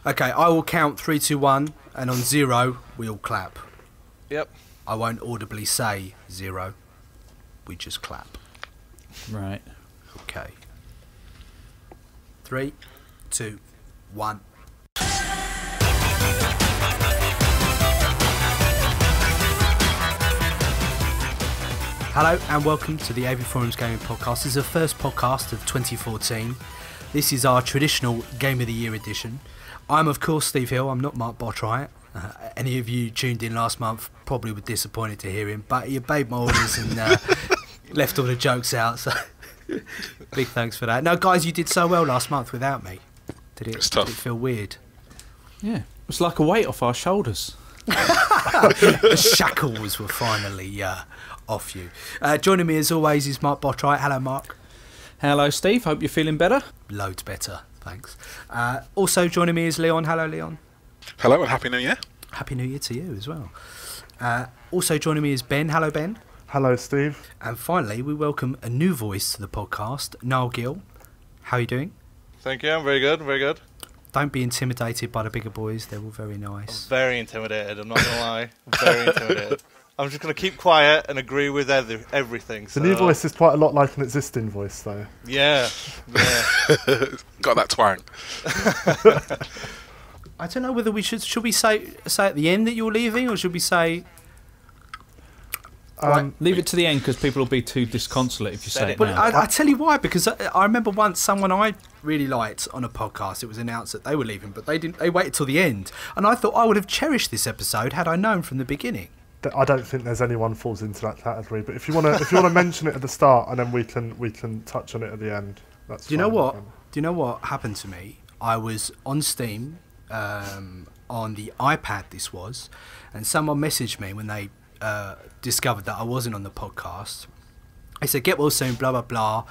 Okay, I will count 3, 2, 1, and on 0, we all clap. Yep. I won't audibly say 0. We just clap. Right. Okay. 3, 2, 1. Hello and welcome to the AVForums Gaming Podcast. This is the first podcast of 2014. This is our traditional Game of the Year edition. I'm of course Steve Hill, I'm not Mark Botwright. Any of you tuned in last month probably were disappointed to hear him, but he obeyed my orders and left all the jokes out, so big thanks for that. No guys, you did so well last month without me. Did it feel weird? Yeah, it was like a weight off our shoulders. The shackles were finally off you. Joining me as always is Mark Botwright. Hello Mark. Hello Steve, hope you're feeling better. Loads better, thanks. Also joining me is Leon. Hello Leon. Hello and Happy New Year. Happy New Year to you as well. Also joining me is Ben. Hello Ben. Hello Steve. And finally we welcome a new voice to the podcast, Niall Gill. How are you doing? Thank you, I'm very good, very good. Don't be intimidated by the bigger boys, they're all very nice. I'm very intimidated, I'm not going to lie. I'm very intimidated. I'm just going to keep quiet and agree with everything. The new voice is quite a lot like an existing voice, though. Yeah, yeah. Got that twang. I don't know whether we should we say at the end that you're leaving, or should we say... Leave it to the end because people will be too disconsolate if you say it now. I tell you why, because I remember once someone I really liked on a podcast, it was announced that they were leaving, but they didn't. They waited till the end, and I thought I would have cherished this episode had I known from the beginning. I don't think there's anyone falls into that category, but if you want to mention it at the start and then we can touch on it at the end. That's. Do you know what? Do you know what happened to me? I was on Steam on the iPad. This was, and someone messaged me when they discovered that I wasn't on the podcast. They said, "Get well soon," blah blah blah.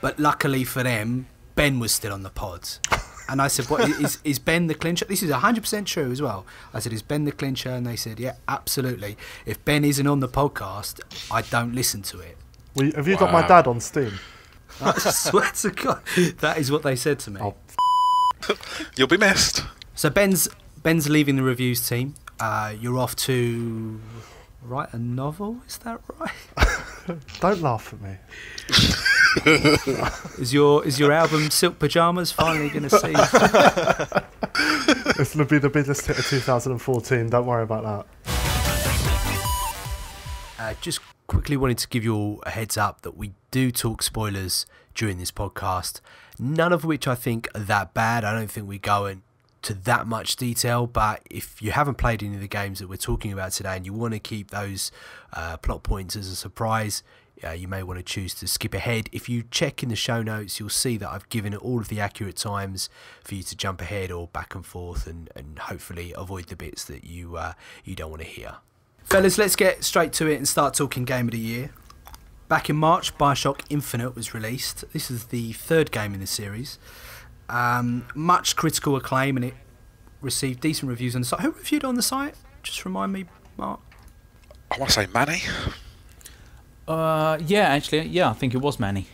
But luckily for them, Ben was still on the pod. And I said, "What is Ben the clincher?" This is 100% true as well. I said, "Is Ben the clincher?" And they said, "Yeah, absolutely. If Ben isn't on the podcast, I don't listen to it." Well, have you got my dad on Steam? I swear to God, that is what they said to me. Oh, You'll be missed. So Ben's leaving the reviews team. You're off to write a novel. Is that right? Don't laugh at me. Is your album Silk Pyjamas finally going to see? It's going to be the biggest hit of 2014. Don't worry about that. Just quickly wanted to give you all a heads up that we do talk spoilers during this podcast. None of which I think are that bad. I don't think we go into that much detail, but if you haven't played any of the games that we're talking about today and you want to keep those plot points as a surprise, you may want to choose to skip ahead. If you check in the show notes, you'll see that I've given it all of the accurate times for you to jump ahead or back and forth and hopefully avoid the bits that you don't want to hear. Fellas, let's get straight to it and start talking Game of the Year. Back in March, Bioshock Infinite was released. This is the third game in the series. Much critical acclaim, and it received decent reviews on the site. Who reviewed it on the site? Just remind me, Mark. I want to say Manny. Yeah, actually, I think it was Manny.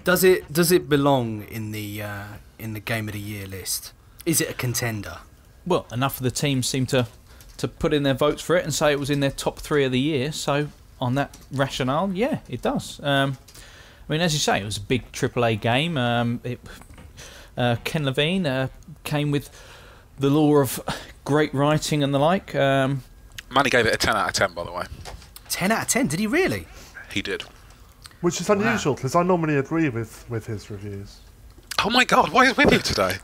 Does it belong in the Game of the Year list? Is it a contender? Well, enough of the teams seem to put in their votes for it and say it was in their top 3 of the year. So on that rationale, yeah, it does. I mean, as you say, it was a big AAA game. Ken Levine came with the lore of great writing and the like. Manny gave it a 10 out of 10, by the way. 10 out of 10? Did he really? He did. Which is unusual because I normally agree with his reviews. Oh my God, what is with you today?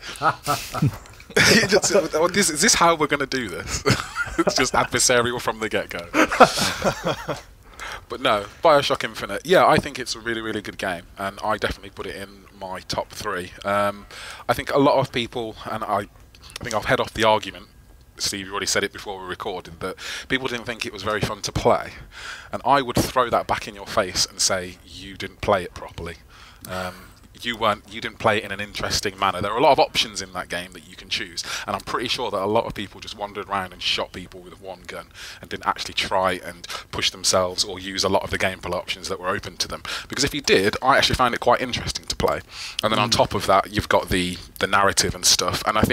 Is this how we're going to do this? It's just adversarial from the get-go. But no, Bioshock Infinite. Yeah, I think it's a really, really good game, and I definitely put it in my top 3. I think a lot of people, and I think I'll head off the argument. Steve, you already said it before we recorded, that people didn't think it was very fun to play, and I would throw that back in your face and say you didn't play it properly. you didn't play it in an interesting manner. There are a lot of options in that game that you can choose, and I'm pretty sure that a lot of people just wandered around and shot people with one gun and didn't actually try and push themselves or use a lot of the gameplay options that were open to them. Because if you did, I actually found it quite interesting to play. And then on top of that, you've got the narrative and stuff. And I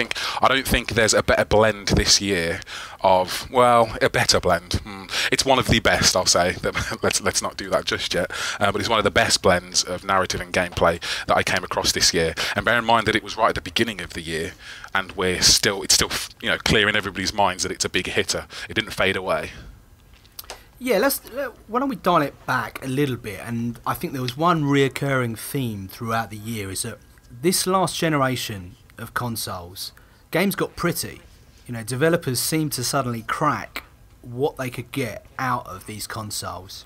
don't think there's a better blend this year of, well, a better blend. It's one of the best, I'll say. Let's not do that just yet. But it's one of the best blends of narrative and gameplay that I came across this year. And bear in mind that it was right at the beginning of the year, and it's still clear in everybody's minds that it's a big hitter. It didn't fade away. Yeah, why don't we dial it back a little bit? And I think there was one reoccurring theme throughout the year, is that this last generation of consoles, games got pretty. Developers seemed to suddenly crack what they could get out of these consoles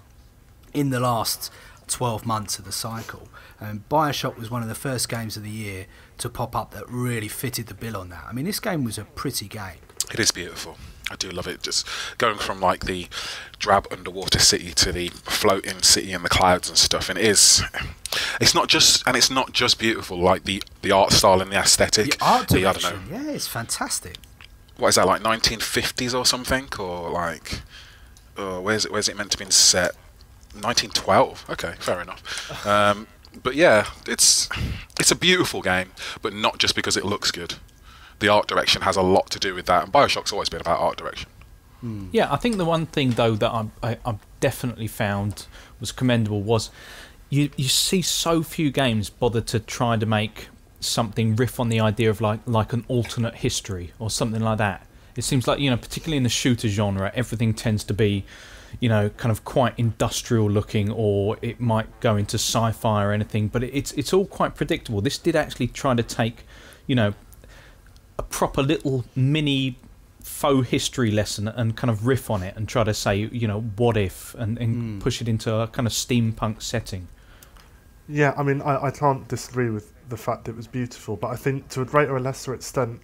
in the last 12 months of the cycle. And Bioshock was one of the first games of the year to pop up that really fitted the bill on that. I mean, this game was a pretty game. It is beautiful. I do love it. Just going from like the drab underwater city to the floating city in the clouds and stuff, and it's not just beautiful, like the art style and the aesthetic. The art direction, I don't know. Yeah, it's fantastic. What is that, like 1950s or something, or like where's it meant to be set? 1912. Okay, fair enough. But yeah, it's a beautiful game, but not just because it looks good. The art direction has a lot to do with that, and Bioshock's always been about art direction. Yeah, I think the one thing though that I definitely found was commendable was you see so few games bother to try to make something riff on the idea of like an alternate history or something like that. It seems like, particularly in the shooter genre, everything tends to be, kind of quite industrial looking, or it might go into sci-fi or anything, but it's all quite predictable. This did actually try to take, a proper little mini faux history lesson and kind of riff on it and try to say, what if, and push it into a kind of steampunk setting. Yeah, I mean, I can't disagree with the fact it was beautiful, but I think to a greater or lesser extent,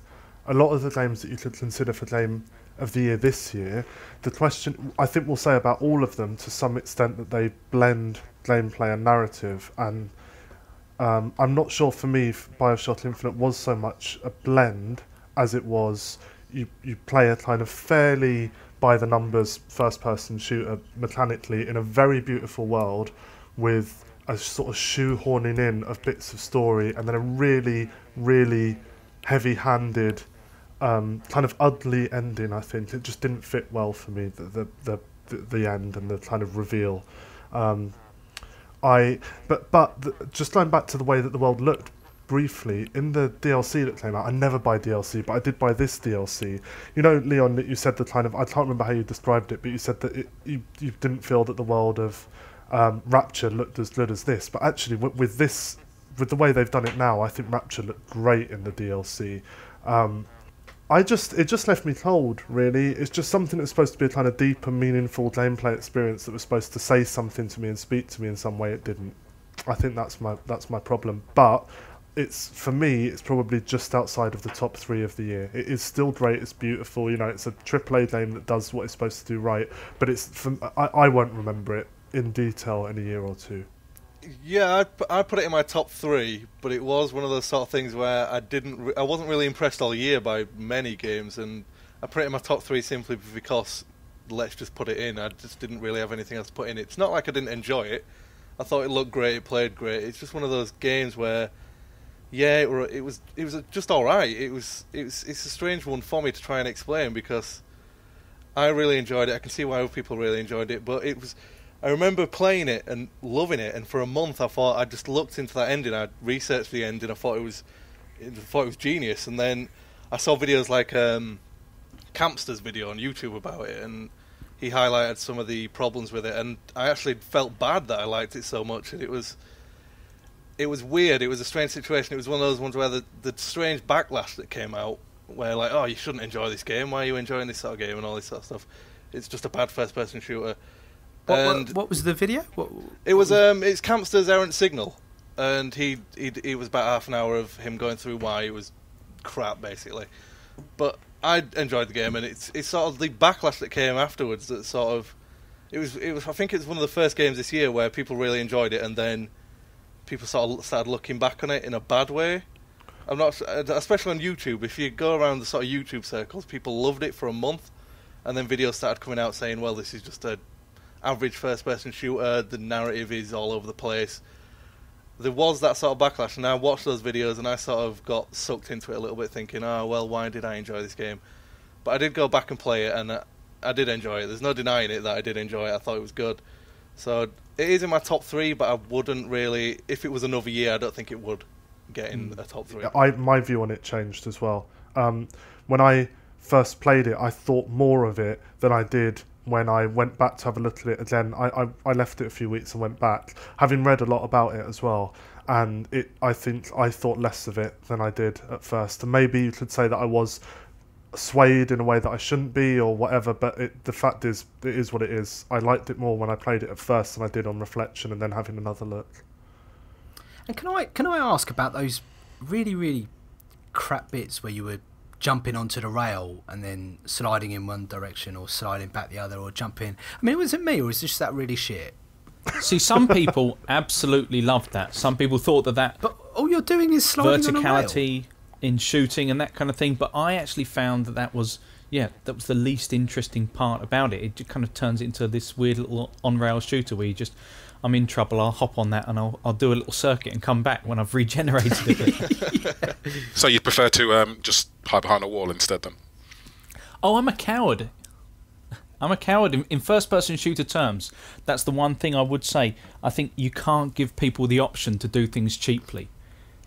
a lot of the games that you could consider for Game of the Year this year, the question I think we'll say about all of them to some extent that they blend gameplay and narrative, and I'm not sure for me Bioshock Infinite was so much a blend as it was you play a kind of fairly by the numbers first person shooter mechanically in a very beautiful world with a sort of shoehorning in of bits of story, and then a really, really heavy-handed, kind of ugly ending. I think it just didn't fit well for me. The end and the kind of reveal. Just going back to the way that the world looked briefly in the DLC that came out. I never buy DLC, but I did buy this DLC. Leon, that you said the kind of, I can't remember how you described it, but you said that you didn't feel that the world of Rapture looked as good as this, but actually with the way they've done it now, I think Rapture looked great in the DLC. It just left me cold, really. It's just something that's supposed to be a kind of deep and meaningful gameplay experience that was supposed to say something to me and speak to me in some way. It didn't. I think that's my problem. But for me, it's probably just outside of the top 3 of the year. It is still great. It's beautiful. It's a AAA game that does what it's supposed to do right. But I won't remember it in detail in a year or two. Yeah, I put it in my top 3, but it was one of those sort of things where I wasn't really impressed all year by many games, and I put it in my top 3 simply because let's just put it in. I just didn't really have anything else to put in. It's not like I didn't enjoy it. I thought it looked great, it played great. It's just one of those games where, yeah, it was just all right. It's a strange one for me to try and explain because I really enjoyed it. I can see why other people really enjoyed it, but I remember playing it and loving it, and for a month I just looked into that ending. I researched the ending. I thought it was genius, and then I saw videos like Campster's video on YouTube about it, and he highlighted some of the problems with it, and I actually felt bad that I liked it so much. And it was weird. It was a strange situation. It was one of those ones where the strange backlash that came out, where like, oh, you shouldn't enjoy this game. Why are you enjoying this sort of game and all this sort of stuff? It's just a bad first-person shooter. What was the video? It's Campster's Errant Signal, and he was about half an hour of him going through why it was crap, basically. But I enjoyed the game, and it's sort of the backlash that came afterwards that sort of it was. I think it's one of the first games this year where people really enjoyed it, and then people sort of started looking back on it in a bad way. I'm not, especially on YouTube. If you go around the sort of YouTube circles, people loved it for a month, and then videos started coming out saying, "Well, this is just a average first-person shooter. The narrative is all over the place." There was that sort of backlash, and I watched those videos, and I sort of got sucked into it a little bit, thinking, "Oh, well, why did I enjoy this game?" But I did go back and play it, and I did enjoy it. There's no denying it that I did enjoy it. I thought it was good. So it is in my top 3, but I wouldn't really... If it was another year, I don't think it would get in a top 3. My view on it changed as well. When I first played it, I thought more of it than I did when I went back to have a look at it again. I left it a few weeks and went back, having read a lot about it as well. And I think I thought less of it than I did at first. And maybe you could say that I was swayed in a way that I shouldn't be or whatever, but the fact is, it is what it is. I liked it more when I played it at first than I did on reflection and then having another look. And can I ask about those really, really crap bits where you were jumping onto the rail and then sliding in one direction or sliding back the other or jumping? I mean, was it me or is this that really shit? See, some people absolutely loved that. Some people thought that But all you're doing is sliding on a rail. verticality in shooting and that kind of thing, but I actually found that was the least interesting part about it. It just kind of turns into this weird little on-rail shooter where you just, I'm in trouble, I'll hop on that and I'll do a little circuit and come back when I've regenerated it. So you'd prefer to just hide behind a wall instead then? Oh, I'm a coward. I'm a coward in first-person shooter terms. That's the one thing I would say. I think you can't give people the option to do things cheaply.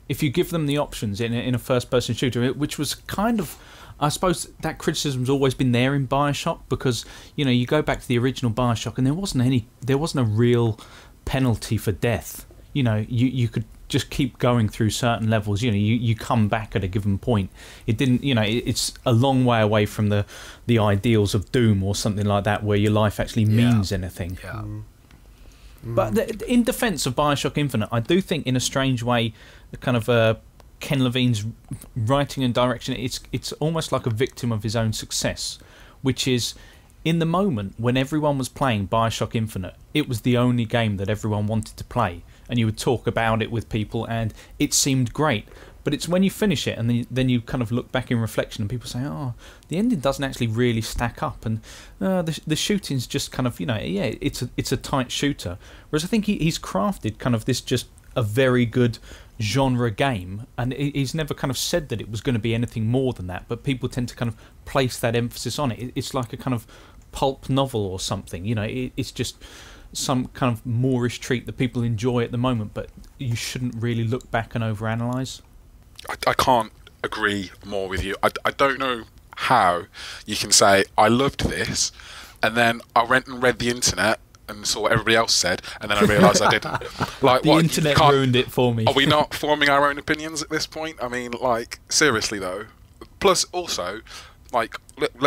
If you give them the options in a first-person shooter, which was kind of, I suppose that criticism's always been there in Bioshock, because you go back to the original Bioshock and there wasn't a real penalty for death. You could just keep going through certain levels. You come back at a given point. It didn't. It's a long way away from the ideals of Doom or something like that, where your life actually means anything. Yeah. But in defence of Bioshock Infinite, I do think, in a strange way, the kind of Ken Levine's writing and direction, it's almost like a victim of his own success, which is, in the moment when everyone was playing Bioshock Infinite, it was the only game that everyone wanted to play, and you would talk about it with people, and it seemed great. But it's when you finish it and then you kind of look back in reflection and people say, oh, the ending doesn't actually really stack up, and the shooting's just kind of, it's a tight shooter. Whereas I think he's crafted kind of this just a very good genre game, and he's never kind of said that it was going to be anything more than that, but people tend to kind of place that emphasis on it. It's like a kind of pulp novel or something. It's just some kind of Moorish treat that people enjoy at the moment, but you shouldn't really look back and overanalyze. I can't agree more with you. I don't know how you can say, I loved this, and then I went and read the internet and saw what everybody else said, and then I realised I didn't. Like, the internet ruined it for me. Are we not forming our own opinions at this point? I mean, like, seriously though. Plus, also, like,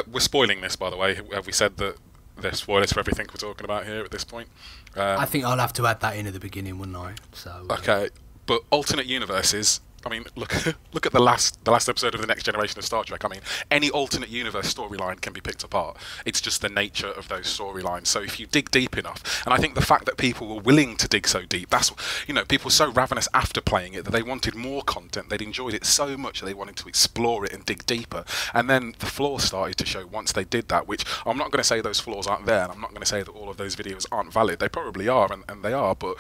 we're spoiling this, by the way. Have we said that there's spoilers for everything we're talking about here at this point? I think I'll have to add that in at the beginning, wouldn't I? So okay, but alternate universes. I mean, look at the last episode of the Next Generation of Star Trek. I mean, any alternate universe storyline can be picked apart. It's just the nature of those storylines. So if you dig deep enough, and I think the fact that people were willing to dig so deep, that's, people were so ravenous after playing it that they wanted more content. They'd enjoyed it so much that they wanted to explore it and dig deeper. And then the flaws started to show once they did that, which I'm not going to say those flaws aren't there, and I'm not going to say that all of those videos aren't valid. They probably are, and they are, but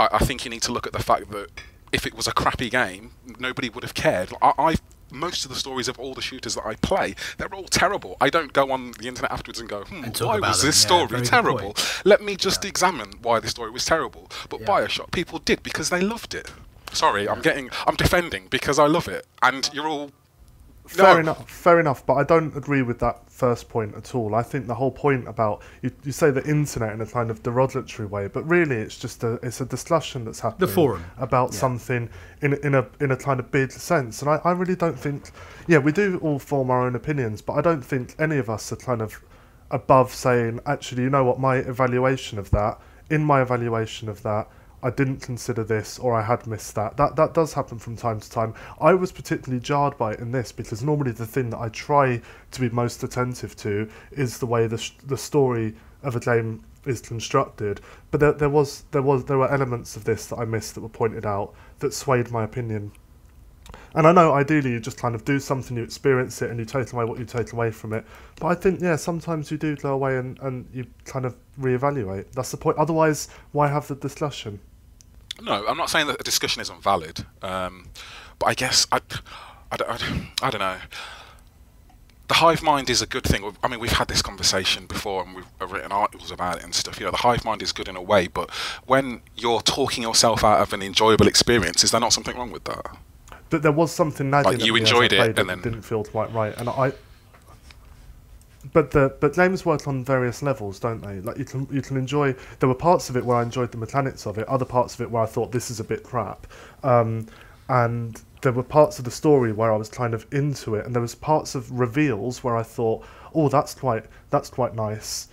I think you need to look at the fact that if it was a crappy game, nobody would have cared. Most of the stories of all the shooters that I play, they're all terrible. I don't go on the internet afterwards and go, why was this story terrible? Let me just examine why the story was terrible. But Bioshock, people did because they loved it. Sorry, I'm defending because I love it, and you're all... Fair enough, but I don't agree with that first point at all. I think the whole point about you say the internet in a kind of derogatory way, but really it's just a discussion that's happening. The forum about something in a kind of big sense, and I really don't think. Yeah, we do all form our own opinions, but I don't think any of us are kind of above saying, actually, you know what, my evaluation of that, I didn't consider this, or I had missed that. That does happen from time to time. I was particularly jarred by it in this, because normally the thing that I try to be most attentive to is the way the story of a game constructed. But there were elements of this that I missed that were pointed out that swayed my opinion. And I know ideally you just kind of do something, you experience it, and you take away what you take away from it. But I think, sometimes you do go away and you kind of reevaluate. That's the point. Otherwise, why have the discussion? No, I'm not saying that the discussion isn't valid. But I guess, I don't know. The hive mind is a good thing. I mean, we've had this conversation before, and we've written articles about it and stuff. The hive mind is good in a way, but when you're talking yourself out of an enjoyable experience, is there not something wrong with that? But there was something nagging you at me enjoyed as I it, played and then didn't feel quite right. And but games work on various levels, don't they? Like you can enjoy. There were parts of it where I enjoyed the mechanics of it. Other parts of it where I thought this is a bit crap. And there were parts of the story where I was kind of into it, and there was parts of reveals where I thought, oh, that's quite nice.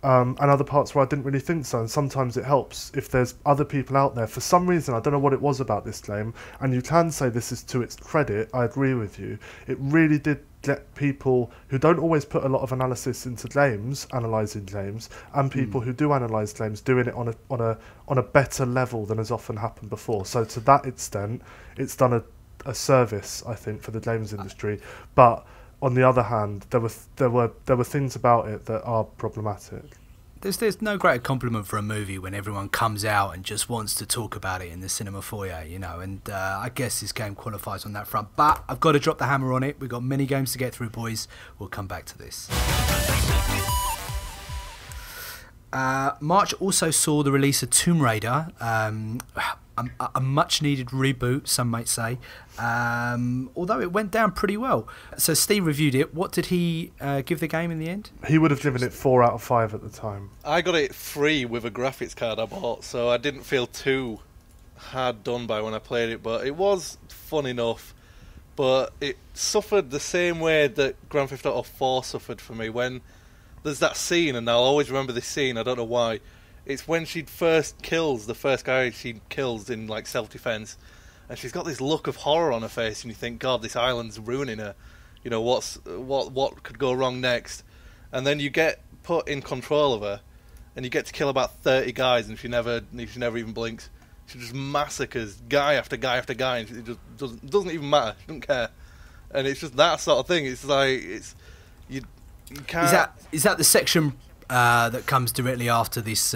And other parts where I didn't really think so. And sometimes it helps if there's other people out there. For some reason, I don't know what it was about this game, and you can say this is to its credit, I agree with you. It really did get people who don't always put a lot of analysis into games, analysing games, and people who do analyse games doing it on a better level than has often happened before. So to that extent, it's done a service, I think, for the games industry. But on the other hand, there were things about it that are problematic. There's no greater compliment for a movie when everyone comes out and just wants to talk about it in the cinema foyer, and I guess this game qualifies on that front. But I've got to drop the hammer on it. We've got many games to get through, boys. We'll come back to this. March also saw the release of Tomb Raider, a much-needed reboot, some might say, although it went down pretty well. So Steve reviewed it. What did he give the game in the end? He would have given it 4 out of 5 at the time. I got it free with a graphics card I bought, so I didn't feel too hard done by when I played it, but it was fun enough. But it suffered the same way that Grand Theft Auto 4 suffered for me. When there's that scene, and I'll always remember this scene, I don't know why. It's when she first kills the first guy she kills in like self-defense, and she's got this look of horror on her face, and you think, God, this island's ruining her. What could go wrong next? And then you get put in control of her, and you get to kill about 30 guys, and she never even blinks. She just massacres guy after guy after guy, and it just doesn't even matter. She doesn't care, and it's just that sort of thing. It's like you can't. Is that the section that comes directly after this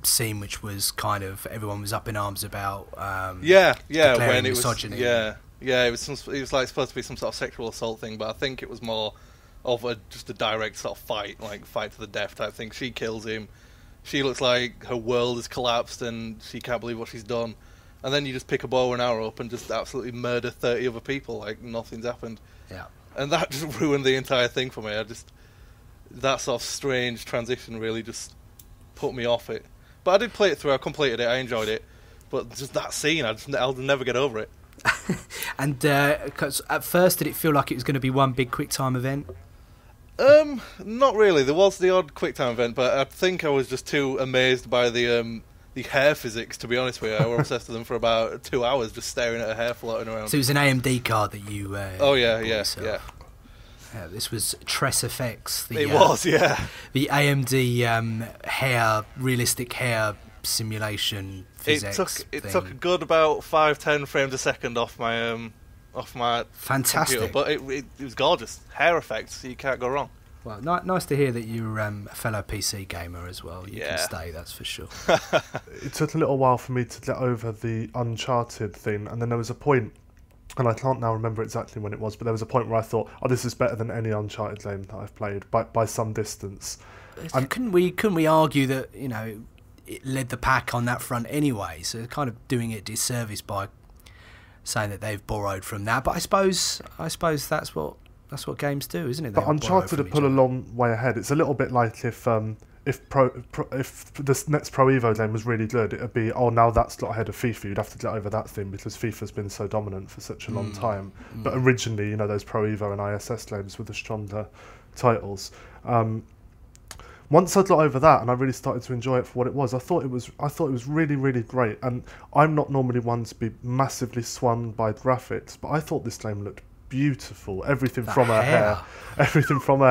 scene, which was kind of everyone was up in arms about? When it misogyny. was it was like supposed to be some sort of sexual assault thing, but I think it was more of just a direct sort of fight to the death type thing. She kills him. She looks like her world has collapsed and she can't believe what she's done. And then you just pick a bow and arrow up and just absolutely murder 30 other people like nothing's happened. Yeah. And that just ruined the entire thing for me. That sort of strange transition really just put me off it. But I did play it through. I completed it. I enjoyed it. But just that scene, I'll never get over it. And 'cause at first, did it feel like it was going to be one big quick time event? Not really. There was the odd quick time event, but I think I was just too amazed by the hair physics, to be honest with you. I was obsessed with them for about 2 hours, just staring at her hair floating around. So it was an AMD card that you... Yeah, this was Tress Effects. It was, yeah. The AMD realistic hair simulation physics. It took a good about 5-10 frames a second off my fantastic computer, but it was gorgeous. Hair effects, you can't go wrong. Well, nice to hear that you're a fellow PC gamer as well. You can stay, that's for sure. It took a little while for me to get over the Uncharted thing, and then there was a point, and I can't now remember exactly when it was, but there was a point where I thought, oh, this is better than any Uncharted game that I've played by some distance. Couldn't we argue that it led the pack on that front anyway? So they're kind of doing it disservice by saying that they've borrowed from that. But I suppose that's what games do, isn't it? But Uncharted have put a long way ahead. It's a little bit like if this next Pro Evo game was really good, it'd be, oh, now that's got ahead of FIFA. You'd have to get over that thing because FIFA's been so dominant for such a long time. But originally, those Pro Evo and ISS games were the stronger titles. Once I got over that and I really started to enjoy it for what it was, I thought it was really, really great. And I'm not normally one to be massively swung by graphics, but I thought this game looked everything from her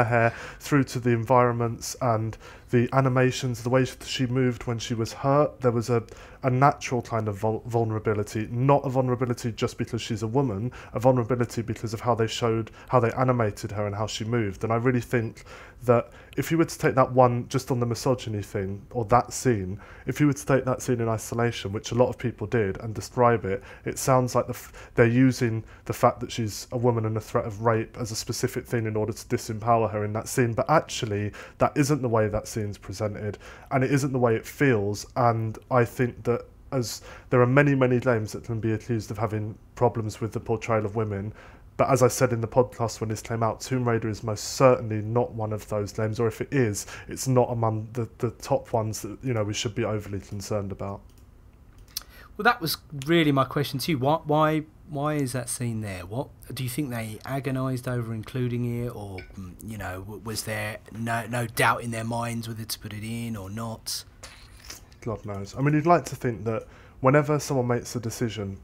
hair through to the environments and the animations, the way she moved when she was hurt, there was a natural kind of vulnerability, not a vulnerability just because she's a woman, a vulnerability because of how they animated her and how she moved. And I really think that if you were to take that one, just on the misogyny thing, or that scene, if you were to take that scene in isolation, which a lot of people did, and describe it, it sounds like they're using the fact that she's a woman and a threat of rape as a specific thing in order to disempower her in that scene. But actually, that isn't the way that scene's presented, and it isn't the way it feels. And I think that as there are many, many games that can be accused of having problems with the portrayal of women, but as I said in the podcast when this came out, Tomb Raider is most certainly not one of those games, or if it is, it's not among the top ones that, you know, we should be overly concerned about. Well, that was really my question to you. Why is that scene there? What do you think they agonised over including it, or, you know, was there no doubt in their minds whether to put it in or not? God knows. I mean, you'd like to think that whenever someone makes a decision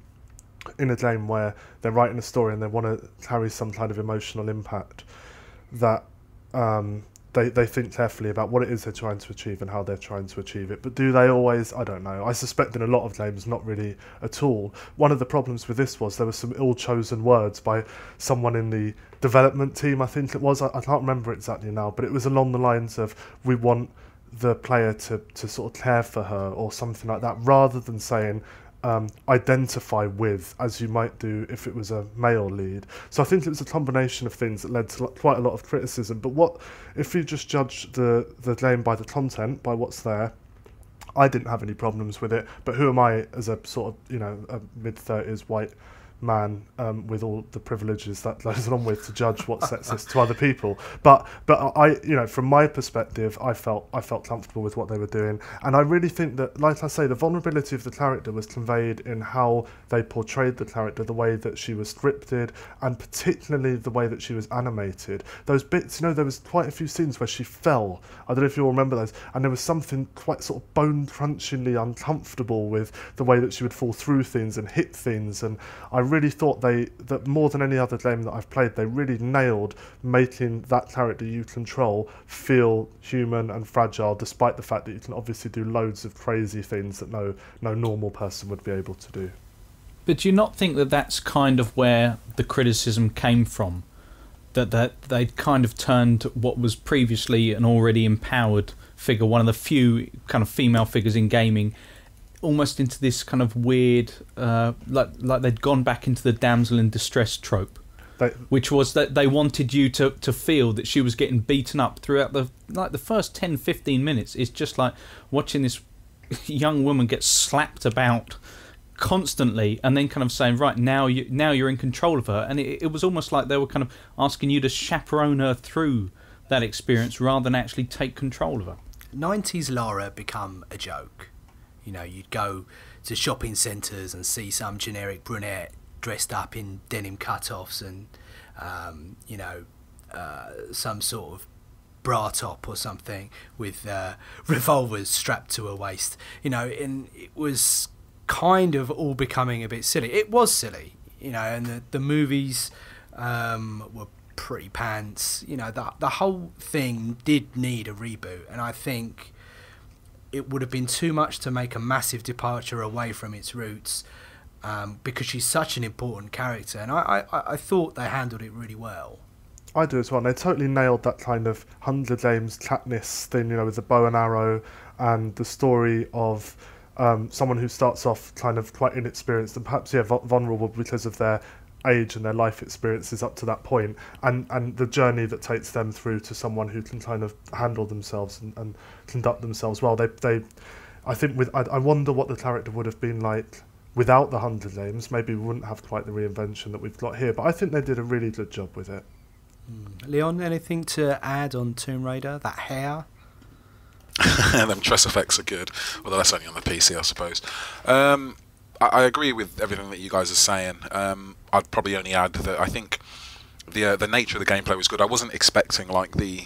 in a game where they're writing a story and they want to carry some kind of emotional impact, that they think carefully about what it is they're trying to achieve and how they're trying to achieve it. But do they always? I don't know. I suspect in a lot of games, not really at all. One of the problems with this was there were some ill-chosen words by someone in the development team, I think it was. I can't remember exactly now, but it was along the lines of, we want the player to sort of care for her or something like that, rather than saying identify with, as you might do if it was a male lead. So I think it was a combination of things that led to quite a lot of criticism. But what if you just judge the game by the content, by what's there? I didn't have any problems with it, but who am I as a sort of, you know, a mid-30s white man with all the privileges that goes along with, to judge what's sexist to other people. But I, you know, from my perspective, I felt comfortable with what they were doing, and I really think that, like I say, the vulnerability of the character was conveyed in how they portrayed the character, the way that she was scripted, and particularly the way that she was animated. Those bits, you know, there was quite a few scenes where she fell. I don't know if you'll remember those, and there was something quite sort of bone-crunchingly uncomfortable with the way that she would fall through things and hit things, and I really thought that more than any other game that I've played, they really nailed making that character you control feel human and fragile, despite the fact that you can obviously do loads of crazy things that no normal person would be able to do. But do you not think that that's kind of where the criticism came from? That they'd kind of turned what was previously an already empowered figure, one of the few kind of female figures in gaming, almost into this kind of weird, like they'd gone back into the damsel in distress trope, which was that they wanted you to feel that she was getting beaten up throughout the first 10-15 minutes. It's just like watching this young woman get slapped about constantly, and then kind of saying, right, now you're in control of her, and it was almost like they were kind of asking you to chaperone her through that experience rather than actually take control of her. 90s Lara become a joke. You know, you'd go to shopping centres and see some generic brunette dressed up in denim cut-offs and, you know, some sort of bra top or something with revolvers strapped to her waist. You know, and it was kind of all becoming a bit silly. It was silly, you know, and the movies were pretty pants. You know, the whole thing did need a reboot, and I think it would have been too much to make a massive departure away from its roots, because she's such an important character, and I thought they handled it really well. I do as well. And they totally nailed that kind of Hunger Games Katniss thing, you know, with the bow and arrow, and the story of someone who starts off kind of quite inexperienced and perhaps vulnerable because of their age and their life experiences up to that point, and the journey that takes them through to someone who can kind of handle themselves and conduct themselves well. I wonder what the character would have been like without the Hunger Games. Maybe we wouldn't have quite the reinvention that we've got here, but I think they did a really good job with it. Leon, anything to add on Tomb Raider? That hair? Them tress effects are good, although that's only on the PC, I suppose. I agree with everything that you guys are saying. I'd probably only add that I think the nature of the gameplay was good. I wasn't expecting like the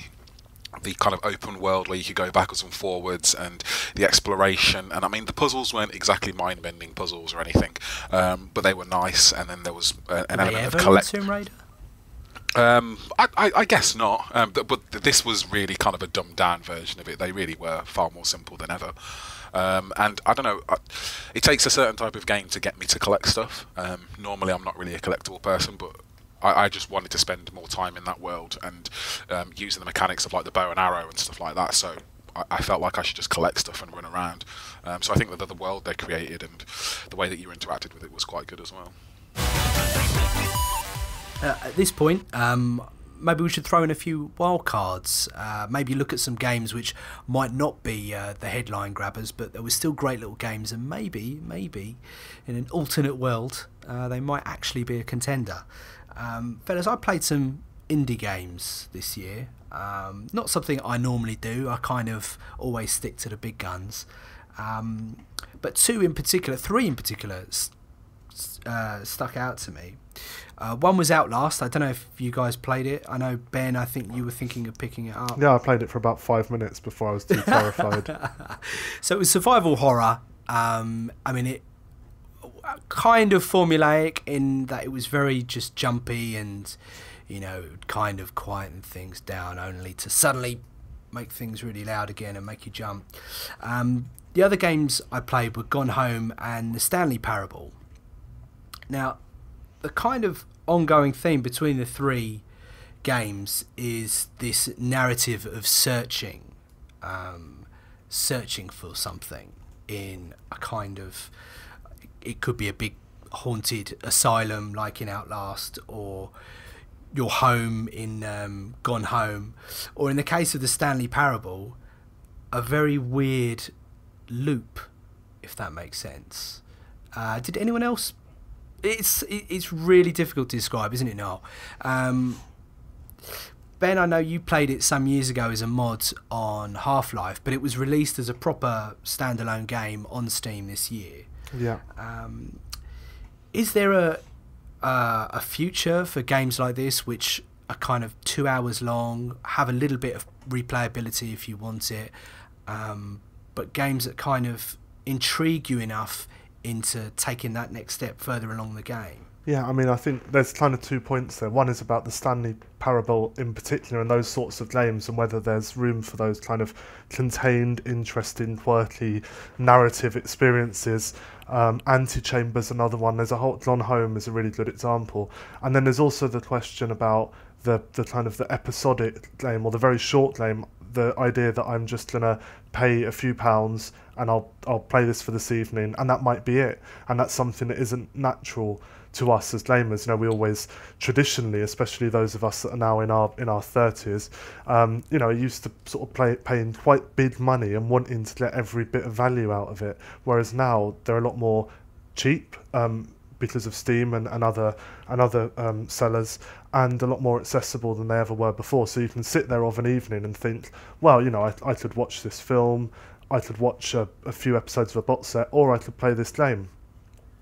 kind of open world where you could go backwards and forwards, and the exploration. And I mean, the puzzles weren't exactly mind-bending puzzles or anything, but they were nice. And then there was an element of Tomb Raider? I guess not. But this was really kind of a dumbed down version of it. They really were far more simple than ever. And I don't know, it takes a certain type of game to get me to collect stuff. Normally I'm not really a collectible person, but I just wanted to spend more time in that world and using the mechanics of like the bow and arrow and stuff like that. So I felt like I should just collect stuff and run around. So I think that the world they created and the way that you interacted with it was quite good as well. At this point, maybe we should throw in a few wildcards. Maybe look at some games which might not be the headline grabbers, but there were still great little games, and maybe in an alternate world, they might actually be a contender. Fellas, I played some indie games this year. Not something I normally do. I kind of always stick to the big guns. But three in particular stuck out to me. One was Outlast. I don't know if you guys played it. I know, Ben, I think you were thinking of picking it up. Yeah, I played it for about 5 minutes before I was too terrified. So it was survival horror. I mean, it kind of formulaic in that it was very just jumpy and, you know, kind of quieten things down only to suddenly make things really loud again and make you jump. The other games I played were Gone Home and The Stanley Parable. Now, the kind of ongoing theme between the three games is this narrative of searching for something in a kind of, it could be a big haunted asylum like in Outlast, or your home in Gone Home, or in the case of The Stanley Parable, a very weird loop, if that makes sense. Did anyone else? It's really difficult to describe, isn't it, Niall? Ben, I know you played it some years ago as a mod on Half-Life, but it was released as a proper standalone game on Steam this year. Yeah. Is there a future for games like this, which are kind of 2 hours long, have a little bit of replayability if you want it, but games that kind of intrigue you enough into taking that next step further along the game? Yeah, I mean, I think there's kind of 2 points there. One is about the Stanley Parable in particular and those sorts of games, and whether there's room for those kind of contained, interesting, quirky narrative experiences. Antechamber's another one. There's a whole Gone Home is a really good example. And then there's also the question about the kind of the episodic game or the very short game. The idea that I'm just gonna pay a few pounds and I'll play this for this evening, and that might be it. And that's something that isn't natural to us as gamers. You know, we always traditionally, especially those of us that are now in our 30s, you know, used to sort of paying quite big money and wanting to get every bit of value out of it. Whereas now they're a lot more cheap because of Steam and other sellers, and a lot more accessible than they ever were before. So you can sit there of an evening and think, well, you know, I could watch this film, I could watch a few episodes of a box set, or I could play this game.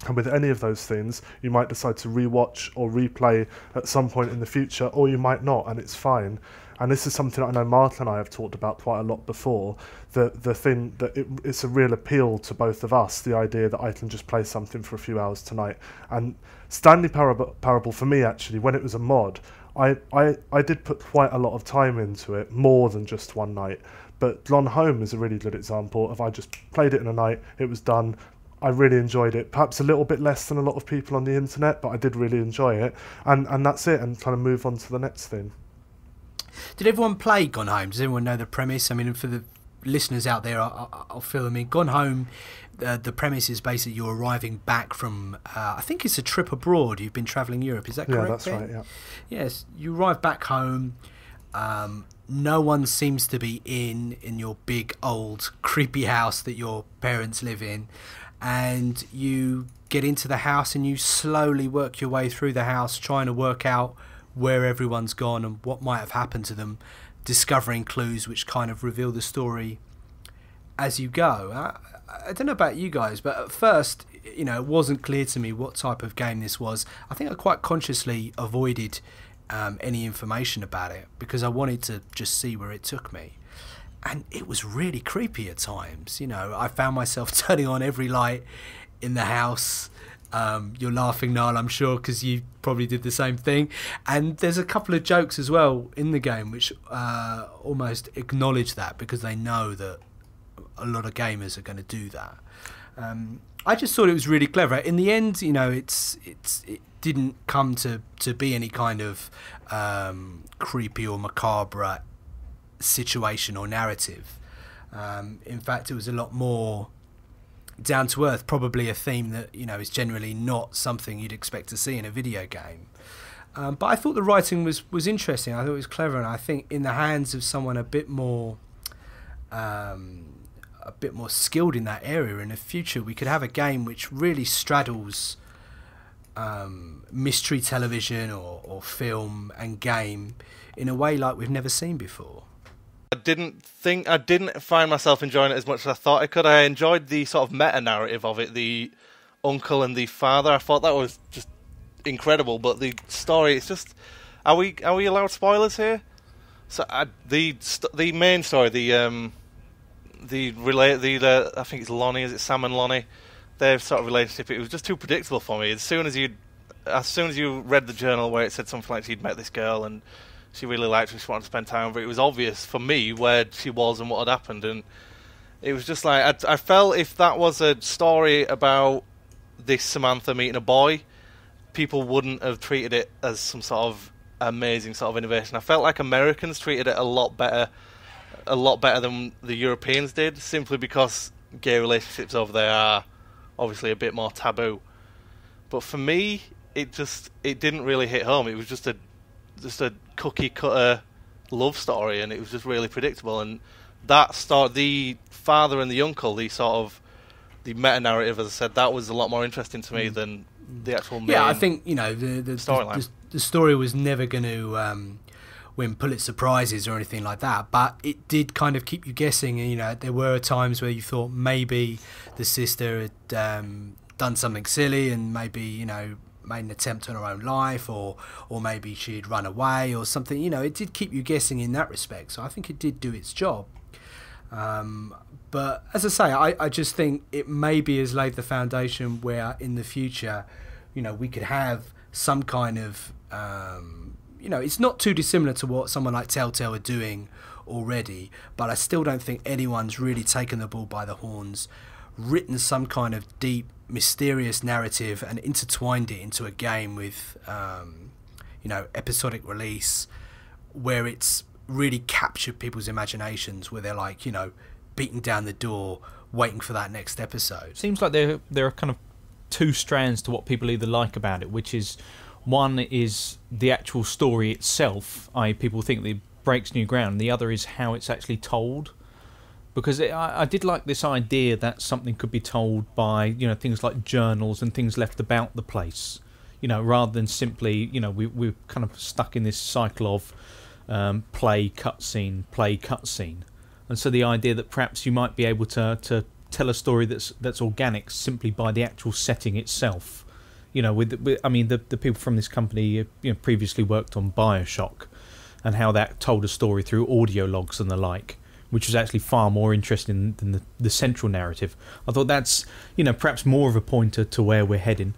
And with any of those things, you might decide to rewatch or replay at some point in the future, or you might not, and it's fine. And this is something I know Mark and I have talked about quite a lot before, the thing that it's a real appeal to both of us, the idea that I can just play something for a few hours tonight. And Stanley Parable for me, actually, when it was a mod, I did put quite a lot of time into it, more than just one night. But Gone Home is a really good example of I just played it in a night, it was done. I really enjoyed it, perhaps a little bit less than a lot of people on the internet, but I did really enjoy it, and that's it, and kind of move on to the next thing. Did everyone play Gone Home? Does everyone know the premise? I mean, for the listeners out there, I'll fill them in. Gone Home, the premise is basically you're arriving back from, I think it's a trip abroad. You've been travelling Europe, is that correct? Yeah, that's right, yeah. Yes, you arrive back home. No one seems to be in your big, old, creepy house that your parents live in. And you get into the house and you slowly work your way through the house, trying to work out where everyone's gone and what might have happened to them, discovering clues which kind of reveal the story as you go. I don't know about you guys, but at first, you know, it wasn't clear to me what type of game this was. I think I quite consciously avoided any information about it because I wanted to just see where it took me. And it was really creepy at times. You know, I found myself turning on every light in the house, You're laughing, Niall, I'm sure, because you probably did the same thing. And there's a couple of jokes as well in the game which almost acknowledge that, because they know that a lot of gamers are going to do that. I just thought it was really clever. In the end, you know, it didn't come to be any kind of creepy or macabre situation or narrative. In fact, it was a lot more down to earth, probably a theme that, you know, is generally not something you'd expect to see in a video game. But I thought the writing was interesting. I thought it was clever, and I think in the hands of someone a bit more skilled in that area in the future, we could have a game which really straddles mystery television or film and game in a way like we've never seen before. I didn't find myself enjoying it as much as I thought I could. I enjoyed the sort of meta-narrative of it, the uncle and the father. I thought that was just incredible, but the story, it's just... Are we allowed spoilers here? So the main story, I think it's Lonnie, is it Sam and Lonnie? Their sort of relationship, it was just too predictable for me. As soon as you read the journal where it said something like she'd met this girl and she really liked her, she wanted to spend time with her, it was obvious for me where she was and what had happened, and it was just like, I felt if that was a story about this Samantha meeting a boy, people wouldn't have treated it as some sort of amazing sort of innovation. I felt like Americans treated it a lot better than the Europeans did, simply because gay relationships over there are obviously a bit more taboo. But for me, it didn't really hit home. It was just a cookie cutter love story, and it was just really predictable. And that the father and the uncle, the meta narrative, as I said, that was a lot more interesting to me than the actual main. Yeah, I think, you know, the storyline. The story was never going to win Pulitzer Prizes or anything like that, but it did kind of keep you guessing. And, you know, there were times where you thought maybe the sister had done something silly and maybe, you know, made an attempt on her own life, or maybe she'd run away or something. You know, it did keep you guessing in that respect, so I think it did do its job. But as I say, I just think it maybe has laid the foundation where in the future, you know, we could have some kind of you know, it's not too dissimilar to what someone like Telltale are doing already, but I still don't think anyone's really taken the bull by the horns, written some kind of deep, mysterious narrative and intertwined it into a game with, you know, episodic release, where it's really captured people's imaginations, where they're like, you know, beating down the door, waiting for that next episode. Seems like there are kind of two strands to what people either like about it, which is, one is the actual story itself, i.e. people think that it breaks new ground, and the other is how it's actually told. Because I did like this idea that something could be told by, you know, things like journals and things left about the place, you know, rather than simply, you know, we're kind of stuck in this cycle of play, cutscene. And so the idea that perhaps you might be able to tell a story that's organic simply by the actual setting itself. You know, I mean, the people from this company, you know, previously worked on Bioshock, and how that told a story through audio logs and the like, which was actually far more interesting than the central narrative. I thought that's, you know, perhaps more of a pointer to where we're heading.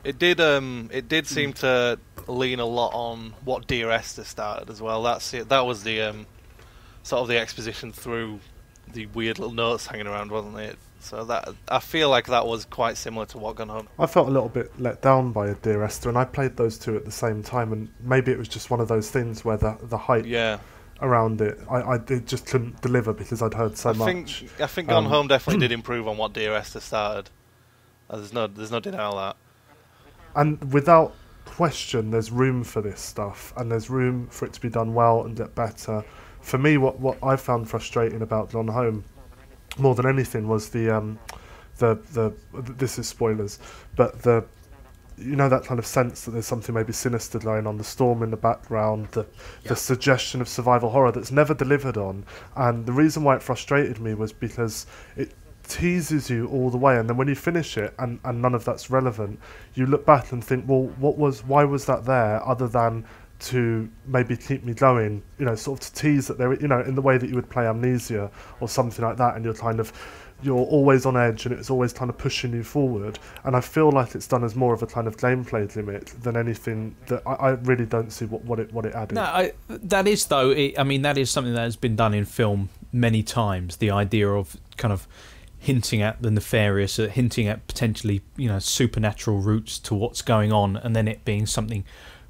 It did seem to lean a lot on what Dear Esther started as well. That was the sort of the exposition through the weird little notes hanging around, wasn't it? So that, I feel like that was quite similar to what Gone Home. I felt a little bit let down by Dear Esther, and I played those two at the same time, and maybe it was just one of those things where the hype around it, I just couldn't deliver because I'd heard so much. I think Gone Home definitely did improve on what Dear Esther started. There's no denial of that. And without question, there's room for this stuff, and there's room for it to be done well and get better. For me, what I found frustrating about Gone Home more than anything was the this is spoilers, but you know, that kind of sense that there's something maybe sinister going on, the storm in the background, the suggestion of survival horror that's never delivered on. And the reason why it frustrated me was because it teases you all the way, and then when you finish it and none of that's relevant, you look back and think, well, why was that there, other than to maybe keep me going, you know, sort of to tease that there, you know, in the way that you would play Amnesia or something like that, and you're kind of you're always on edge and it's always kind of pushing you forward. And I feel like it's done as more of a kind of gameplay limit than anything that I really don't see what it added. No, that is though. That is something that has been done in film many times. The idea of kind of hinting at the nefarious, hinting at potentially supernatural roots to what's going on, and then it being something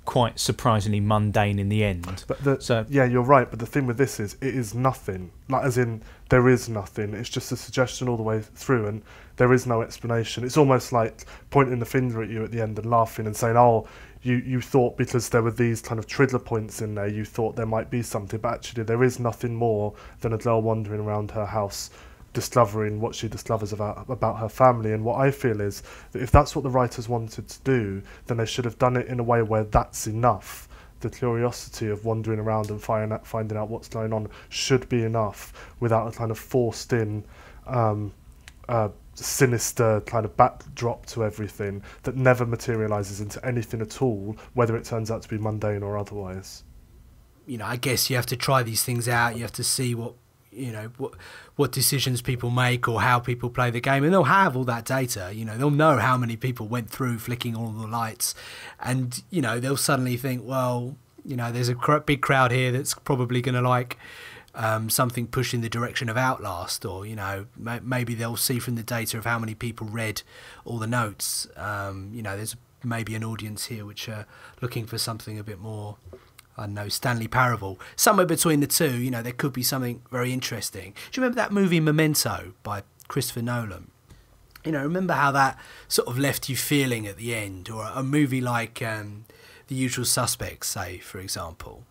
quite surprisingly mundane in the end. But yeah, you're right. But the thing with this is, it is nothing. Like, as in, there is nothing. It's just a suggestion all the way through, and there is no explanation. It's almost like pointing the finger at you at the end and laughing and saying, "Oh, you thought because there were these kind of trigger points in there, you thought there might be something." But actually, there is nothing more than a girl wandering around her house, discovering what she discovers about her family. And what I feel is that if that's what the writers wanted to do, then they should have done it in a way where that's enough. The curiosity of wandering around and finding out what's going on should be enough, without a kind of forced in sinister kind of backdrop to everything that never materialises into anything at all, whether it turns out to be mundane or otherwise. I guess you have to try these things out. You have to see what decisions people make or how people play the game, and they'll have all that data. They'll know how many people went through flicking all the lights, and they'll suddenly think, well, there's a big crowd here that's probably going to like something pushed in the direction of Outlast, or maybe they'll see from the data of how many people read all the notes. There's maybe an audience here which are looking for something a bit more, I don't know, Stanley Parable. Somewhere between the two, there could be something very interesting. Do you remember that movie Memento by Christopher Nolan? Remember how that sort of left you feeling at the end? Or a movie like The Usual Suspects, say, for example.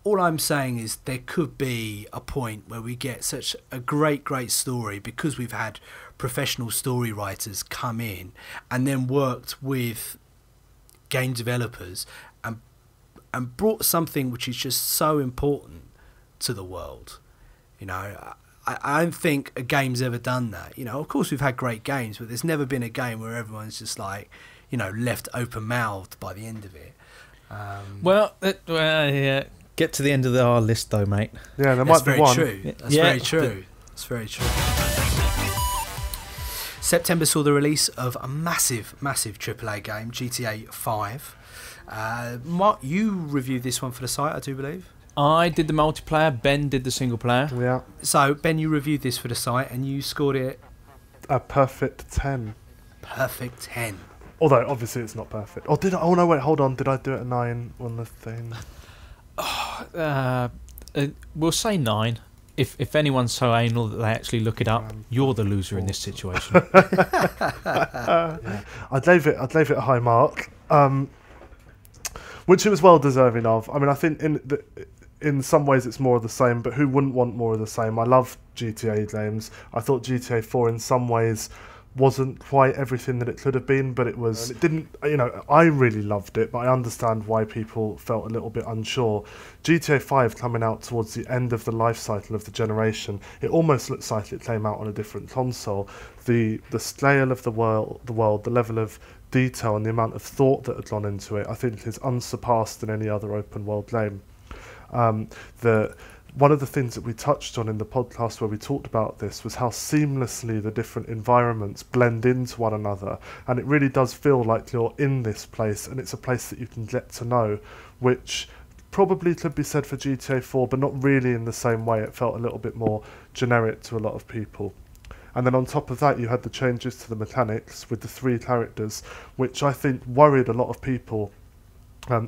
All I'm saying is there could be a point where we get such a great story, because we've had professional story writers come in and then worked with game developers and brought something which is just so important to the world. I don't think a game's ever done that. Of course we've had great games, but there's never been a game where everyone's just like, left open-mouthed by the end of it. Yeah. Get to the end of our list though, mate. Yeah, there might be one. That's very true. That's very true. September saw the release of a massive AAA game, GTA 5. Mark, you reviewed this one for the site, I do believe. I did the multiplayer, Ben did the single player. Yeah. So, Ben, you reviewed this for the site and you scored it a perfect 10. Perfect 10. Although, obviously, it's not perfect. Oh, did I? Oh, no, wait, hold on. Did I do it a 9 on the thing? We'll say 9. If anyone's so anal that they actually look it up, you're the loser in this situation. Yeah. I gave it a high mark. Which it was well deserving of. I think in some ways it's more of the same, but who wouldn't want more of the same? I love GTA games. I thought GTA 4 in some ways wasn't quite everything that it could have been, but it was. It didn't. I really loved it, but I understand why people felt a little bit unsure. GTA 5 coming out towards the end of the life cycle of the generation, it almost looks like it came out on a different console. The scale of the world, the level of detail and the amount of thought that had gone into it, I think is unsurpassed in any other open world game. One of the things that we touched on in the podcast where we talked about this was how seamlessly the different environments blend into one another, and it really does feel like you're in this place and it's a place that you can get to know, which probably could be said for GTA 4, but not really in the same way. It felt a little bit more generic to a lot of people. And then on top of that, you had the changes to the mechanics with the 3 characters, which I think worried a lot of people,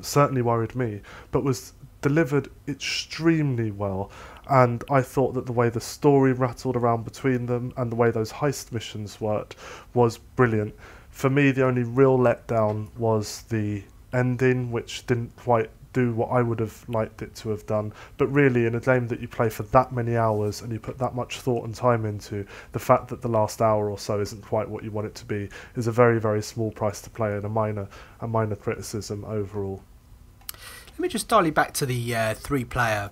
certainly worried me, but was delivered extremely well. And I thought that the way the story rattled around between them and the way those heist missions worked was brilliant. For me, the only real letdown was the ending, which didn't quite do what I would have liked it to have done. But really, in a game that you play for that many hours and you put that much thought and time into, the fact that the last hour or so isn't quite what you want it to be is a very, very small price to play and a minor criticism overall. Let me just dial you back to the 3-player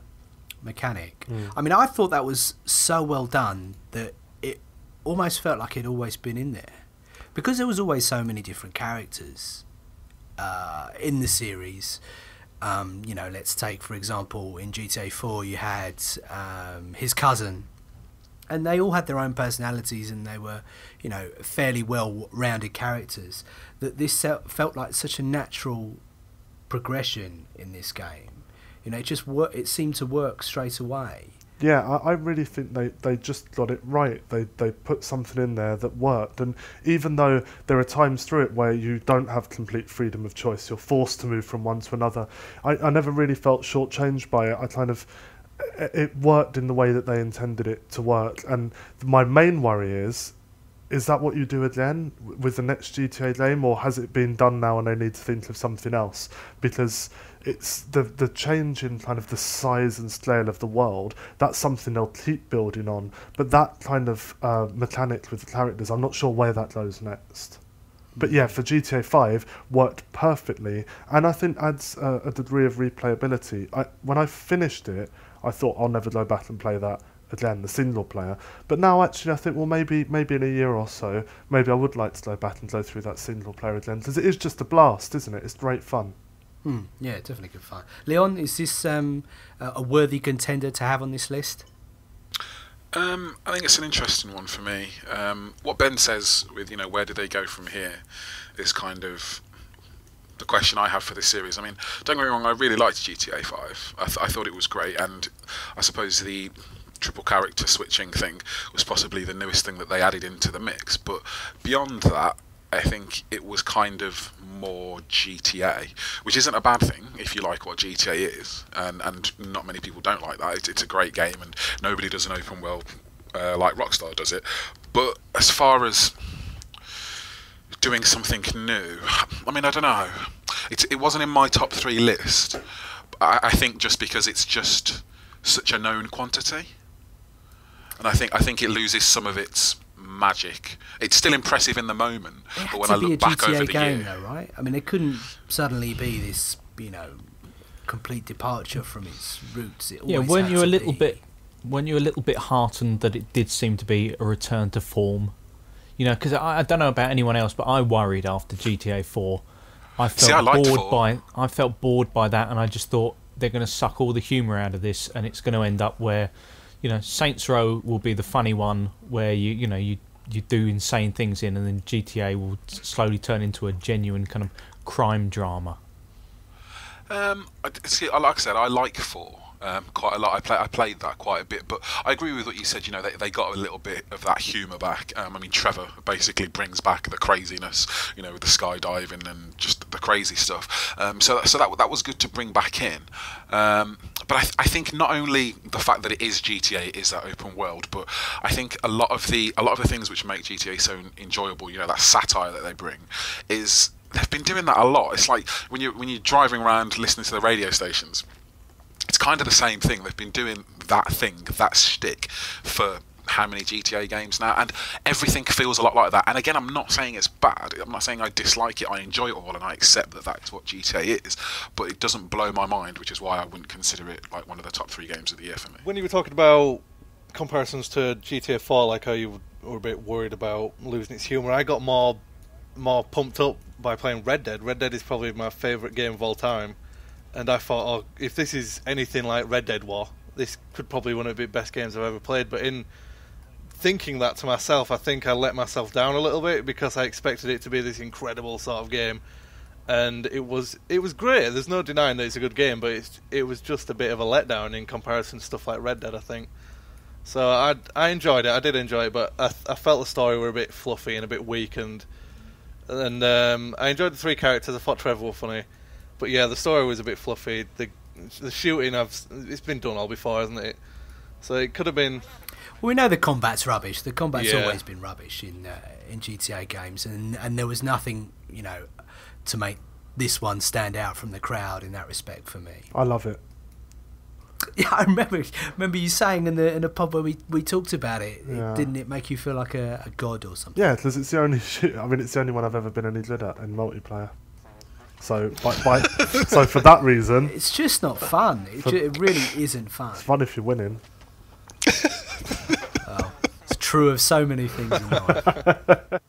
mechanic. I thought that was so well done that it almost felt like it'd always been in there, because there was always so many different characters in the series. Let's take, for example, in GTA 4 you had his cousin, and they all had their own personalities, and they were, you know, fairly well-rounded characters. That this felt like such a natural progression in this game. You know, it seemed to work straight away. Yeah, I really think they just got it right. They put something in there that worked, and even though there are times through it where you don't have complete freedom of choice, you're forced to move from one to another, I never really felt shortchanged by it. It worked in the way that they intended it to work, and my main worry is that what you do again with the next GTA game, or has it been done now and they need to think of something else? Because it's the change in kind of the size and scale of the world, that's something they'll keep building on. But that kind of mechanic with the characters, I'm not sure where that goes next. But yeah, for GTA 5, worked perfectly, and I think adds a degree of replayability. When I finished it, I thought I'll never go back and play that again, the single player. But now actually I think, well, maybe in a year or so, maybe I would like to go back and go through that single player again, because it is just a blast, isn't it? It's great fun. Yeah, definitely good fun. Leon, is this a worthy contender to have on this list? I think it's an interesting one for me. What Ben says with, you know, where do they go from here, is kind of the question I have for this series. I mean, don't get me wrong, I really liked GTA 5. I thought it was great, and I suppose the triple character switching thing was possibly the newest thing that they added into the mix. But beyond that, I think it was kind of more GTA, which isn't a bad thing if you like what GTA is, and not many people don't like that. It's a great game, and nobody does an open world like Rockstar does it. But as far as doing something new, I mean, I don't know. It wasn't in my top 3 list. I think just because it's just such a known quantity, and I think it loses some of its magic. It's still impressive in the moment, but when I look back over the game, year, though, right? I mean, it couldn't suddenly be this, you know, complete departure from its roots. Weren't you a little bit heartened that it did seem to be a return to form? You know, because I don't know about anyone else, but I worried after GTA 4. I felt bored by that, and I just thought they're going to suck all the humour out of this, and it's going to end up where, you know, Saints Row will be the funny one where you do insane things in, and then GTA will slowly turn into a genuine kind of crime drama. Like I said, I like 4 quite a lot. I played that quite a bit, but I agree with what you said. You know, they got a little bit of that humour back. I mean, Trevor basically brings back the craziness, you know, with the skydiving and just the crazy stuff. So that was good to bring back in. But I think not only the fact that it is GTA, it is that open world, but I think a lot of the things which make GTA so enjoyable, you know, that satire that they bring, is they've been doing that a lot. It's like when you're driving around listening to the radio stations, it's kind of the same thing. They've been doing that thing, that shtick, for how many GTA games now, and everything feels a lot like that. And again, I'm not saying it's bad. I'm not saying I dislike it. I enjoy it all, and I accept that that's what GTA is. But it doesn't blow my mind, which is why I wouldn't consider it like one of the top 3 games of the year for me. When you were talking about comparisons to GTA 4, like how you were a bit worried about losing its humour, I got more pumped up by playing Red Dead. Red Dead is probably my favourite game of all time. And I thought, oh, if this is anything like Red Dead War, this could probably one of the best games I've ever played. But in thinking that to myself, I think I let myself down a little bit, because I expected it to be this incredible sort of game. And it was great. There's no denying that it's a good game, but it was just a bit of a letdown in comparison to stuff like Red Dead, I think. So I enjoyed it. I did enjoy it, but I felt the story were a bit fluffy and a bit weak. And I enjoyed the 3 characters. I thought Trevor was funny. But yeah, the story was a bit fluffy. The shooting, it's been done all before, hasn't it? So it could have been. Well, we know the combat's rubbish. The combat's always been rubbish in GTA games, and there was nothing, you know, to make this one stand out from the crowd in that respect for me. I love it. Yeah, I remember you saying in the pub where we talked about it. Yeah. Didn't it make you feel like a god or something? Yeah, because it's the only it's the only one I've ever been any good at in multiplayer. So, so for that reason, it's just not fun. It really isn't fun. It's fun if you're winning. Well, it's true of so many things in life.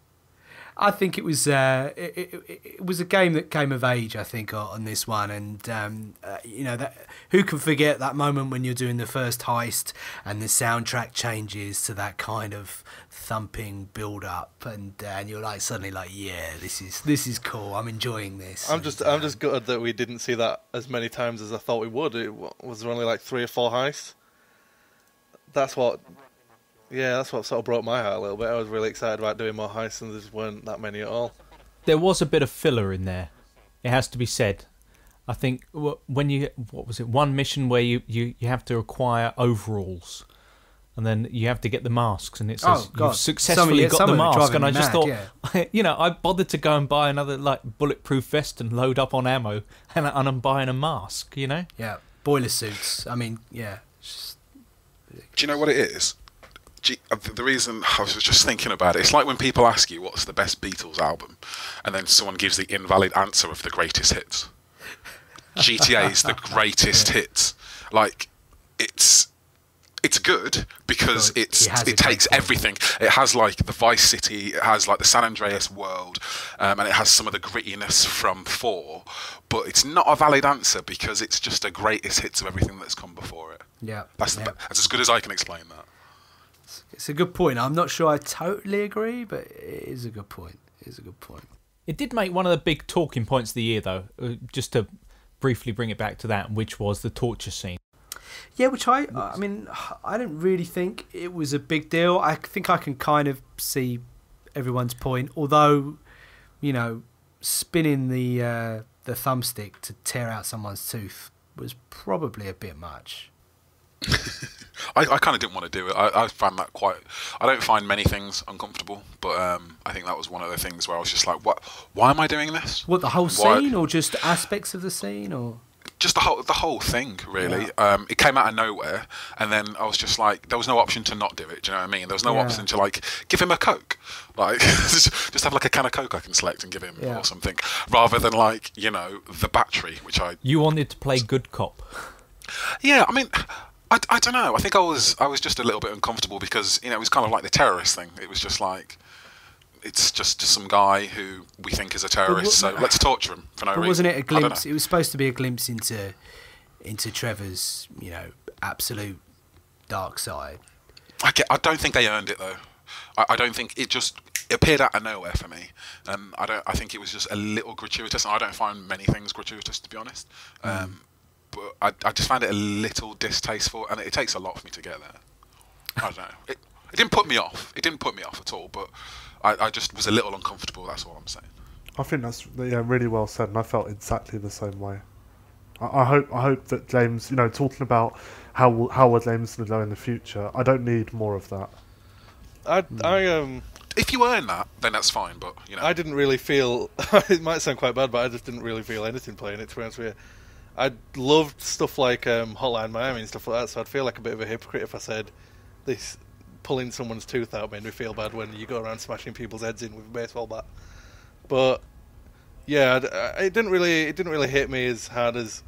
I think it was it was a game that came of age, I think, on this one, and that who can forget that moment when you're doing the first heist and the soundtrack changes to that kind of thumping build up, and you're like suddenly like, yeah, this is cool. I'm enjoying this. I'm just gutted that we didn't see that as many times as I thought we would. It was there only like 3 or 4 heists. That's what sort of broke my heart a little bit. I was really excited about doing more heists, and there just weren't that many at all. There was a bit of filler in there. It has to be said. I think when one mission where you have to acquire overalls, and then you have to get the masks, and it says you've successfully got the mask. And I just thought, I bothered to go and buy another like bulletproof vest and load up on ammo, and I'm buying a mask. Yeah, boiler suits. I mean, yeah. Do you know what it is? The reason I was just thinking about it, it's like when people ask you what's the best Beatles album, and then someone gives the invalid answer of the greatest hits. GTA is the greatest hits. Like, it's good because it takes everything. It has like the Vice City, it has like the San Andreas world, and it has some of the grittiness from 4. But it's not a valid answer because it's just the greatest hits of everything that's come before it. Yeah, that's as good as I can explain that. It's a good point. I'm not sure I totally agree, but it is a good point. It did make one of the big talking points of the year, though, just to briefly bring it back to that, which was the torture scene. Yeah, which I didn't really think it was a big deal. I think I can kind of see everyone's point, although, spinning the thumbstick to tear out someone's tooth was probably a bit much. I kind of didn't want to do it. I found that I don't find many things uncomfortable, but I think that was one of the things where I was just like, "What? Why am I doing this?" What, the whole scene, or just aspects of the scene, or just the whole thing, really? Yeah. It came out of nowhere, and then I was just like, there was no option to not do it. Do you know what I mean? There was no option to like give him a Coke, like just have like a can of Coke I can select and give him or something, rather than like the battery, which You wanted to play good cop. Yeah, I mean. I don't know. I think I was just a little bit uncomfortable because it was kind of like the terrorist thing. It was just like it's just some guy who we think is a terrorist, so let's torture him for no reason. Wasn't it a glimpse? It was supposed to be a glimpse into Trevor's absolute dark side. I don't think they earned it though. I don't think it appeared out of nowhere for me, and I think it was just a little gratuitous. And I don't find many things gratuitous, to be honest. But I just found it a little distasteful, and it takes a lot for me to get there. I don't know. It didn't put me off. It didn't put me off at all, but I just was a little uncomfortable, that's all I'm saying. I think that's really well said, and I felt exactly the same way. I hope that James, talking about how are James going to go in the future, I don't need more of that. If you earn that, then that's fine, but, I didn't really feel... it might sound quite bad, but I just didn't really feel anything playing it, to be honest with you. I loved stuff like Hotline Miami and stuff like that, so I'd feel like a bit of a hypocrite if I said this pulling someone's tooth out made me feel bad when you go around smashing people's heads in with a baseball bat. But yeah, it didn't really hit me as hard as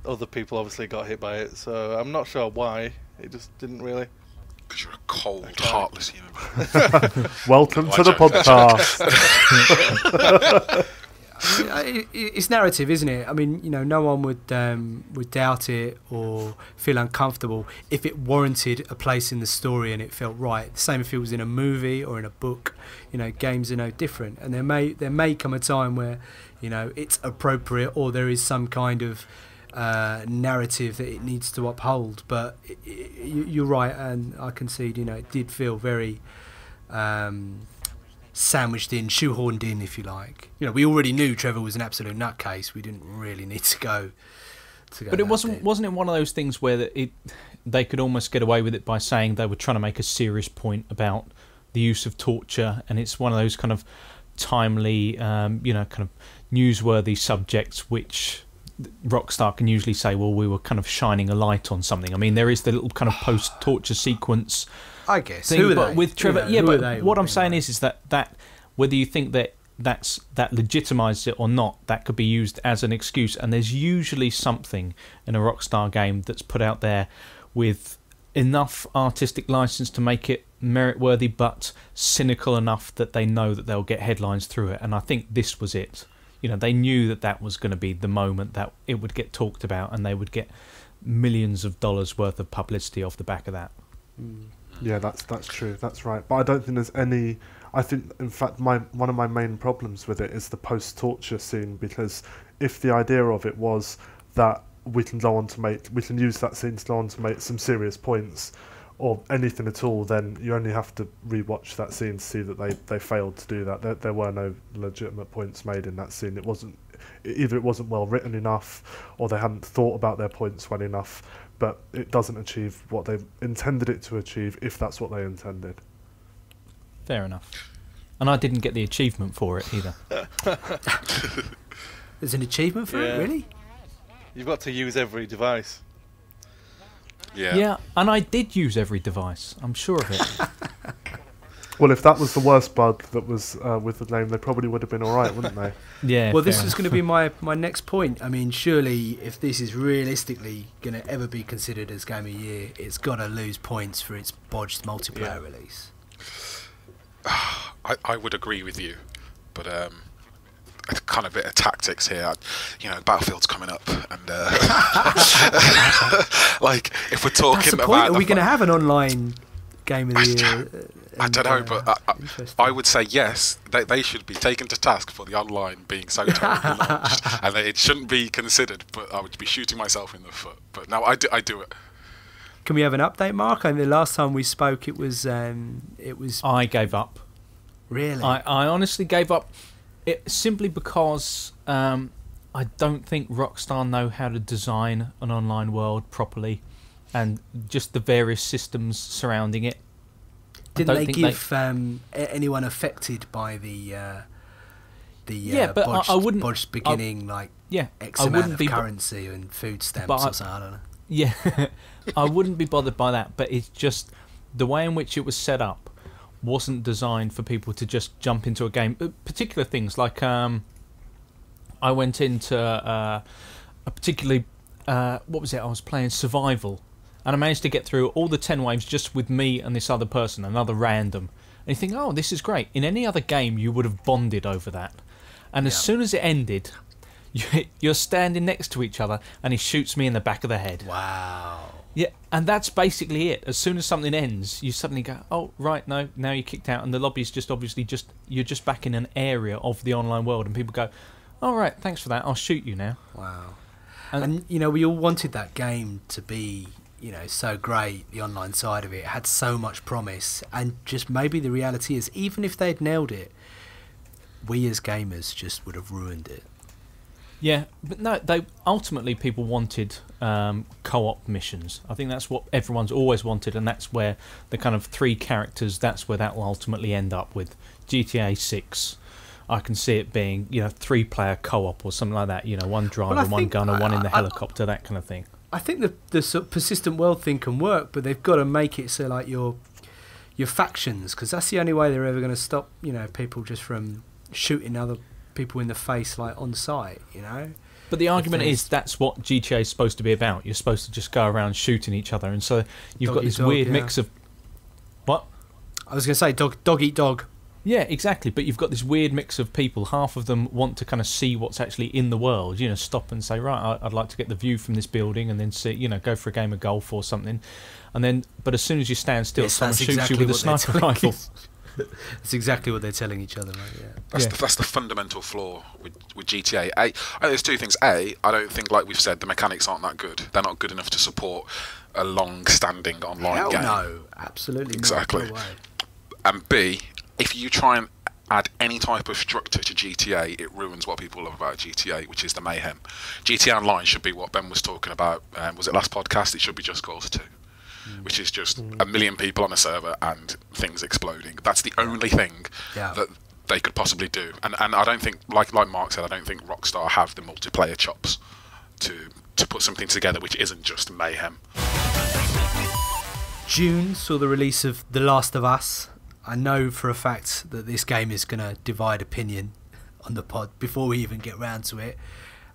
other people obviously got hit by it. So I'm not sure why. It just didn't really. Because you're a cold, heartless human being. Welcome to the podcast. It's narrative, isn't it? I mean, no one would doubt it or feel uncomfortable if it warranted a place in the story and it felt right. The same if it was in a movie or in a book. Games are no different, and there may come a time where it's appropriate or there is some kind of narrative that it needs to uphold. But you're right, and I concede. It did feel very. Sandwiched in, shoehorned in, if you like. We already knew Trevor was an absolute nutcase. We didn't really need to go. But it wasn't it one of those things where they could almost get away with it by saying they were trying to make a serious point about the use of torture, and it's one of those kind of timely, kind of newsworthy subjects which Rockstar can usually say, well, we were kind of shining a light on something. I mean, there is the little kind of post-torture sequence. I guess. Thing, but with Trevor, but what I'm saying is that whether you think that legitimises it or not, that could be used as an excuse. And there's usually something in a Rockstar game that's put out there with enough artistic license to make it merit-worthy but cynical enough that they know that they'll get headlines through it. And I think this was it. You know, they knew that that was going to be the moment that it would get talked about, and they would get millions of dollars worth of publicity off the back of that. Yeah, that's true. That's right. But I don't think there's any. I think, in fact, one of my main problems with it is the post-torture scene, because if the idea of it was that we can use that scene to go on to make some serious points, or anything at all, then you only have to rewatch that scene to see that they failed to do that. There were no legitimate points made in that scene. It wasn't well written enough, or they hadn't thought about their points well enough. But it doesn't achieve what they intended it to achieve, if that's what they intended. Fair enough. And I didn't get the achievement for it either. There's an achievement for it, really? You've got to use every device. Yeah, and I did use every device. I'm sure of it. Well, if that was the worst bug that was with the game, they probably would have been all right, wouldn't they? Yeah. Well, this is going to be my next point. I mean, surely if this is realistically going to ever be considered as Game of the Year, it's got to lose points for its bodged multiplayer release. I would agree with you, but it's kind of a bit of tactics here. You know, Battlefield's coming up, and like if we're talking That's the about, point. Are we going to have an online Game of the Year? I don't know, but I would say yes. They should be taken to task for the online being so terribly launched, and it shouldn't be considered. But I would be shooting myself in the foot. But no, I do it. Can we have an update, Mark? I mean, the last time we spoke, it was. I gave up. Really? I honestly gave up. It simply because I don't think Rockstar know how to design an online world properly, and just the various systems surrounding it. Didn't they give anyone affected by the but I wouldn't, bodged beginning X amount of currency and food stamps or something? I don't know. Yeah, I wouldn't be bothered by that, but it's just the way in which it was set up wasn't designed for people to just jump into a game. Particular things like I went into a particularly what was it? I was playing Survival. And I managed to get through all the 10 waves just with me and this other person, another random. And you think, oh, this is great. In any other game, you would have bonded over that. And as soon as it ended, you're standing next to each other, and he shoots me in the back of the head. Wow. Yeah, and that's basically it. As soon as something ends, you suddenly go, oh, right, no, now you're kicked out. And the lobby's just obviously you're just back in an area of the online world. And people go, all right, thanks for that. I'll shoot you now. Wow. And you know, we all wanted that game to be, you know, so great. The online side of it had so much promise, and just maybe the reality is, even if they'd nailed it, we as gamers just would have ruined it. Yeah, but no, ultimately people wanted co-op missions. I think that's what everyone's always wanted, and that's where the kind of 3 characters, that's where that will ultimately end up with. GTA 6, I can see it being, 3-player co-op or something like that, one driver, one gunner, one in the helicopter, that kind of thing. I think the sort of persistent world thing can work, but they've got to make it so like your factions, because that's the only way they're ever going to stop people just from shooting other people in the face like on site, But the argument is that's what GTA is supposed to be about. You're supposed to just go around shooting each other, and so you've got this weird mix of what? I was going to say dog eat dog. Yeah, exactly. But you've got this weird mix of people. Half of them want to kind of see what's actually in the world. Stop and say, right, I'd like to get the view from this building, and then see, go for a game of golf or something. And then, but as soon as you stand still, someone shoots you with a sniper rifle. That's exactly what they're telling each other, right? Yeah. That's the fundamental flaw with GTA. I think there's 2 things. A, I don't think, like we've said, the mechanics aren't that good. They're not good enough to support a long-standing online game. No, absolutely exactly. Not. No way. And B, if you try and add any type of structure to GTA, it ruins what people love about GTA, which is the mayhem. GTA Online should be what Ben was talking about. Was it last podcast? It should be Just Cause 2. Which is just a million people on a server and things exploding. That's the only thing that they could possibly do. And I don't think, like Mark said, I don't think Rockstar have the multiplayer chops to put something together which isn't just mayhem. June saw the release of The Last of Us. I know for a fact that this game is going to divide opinion on the pod before we even get round to it.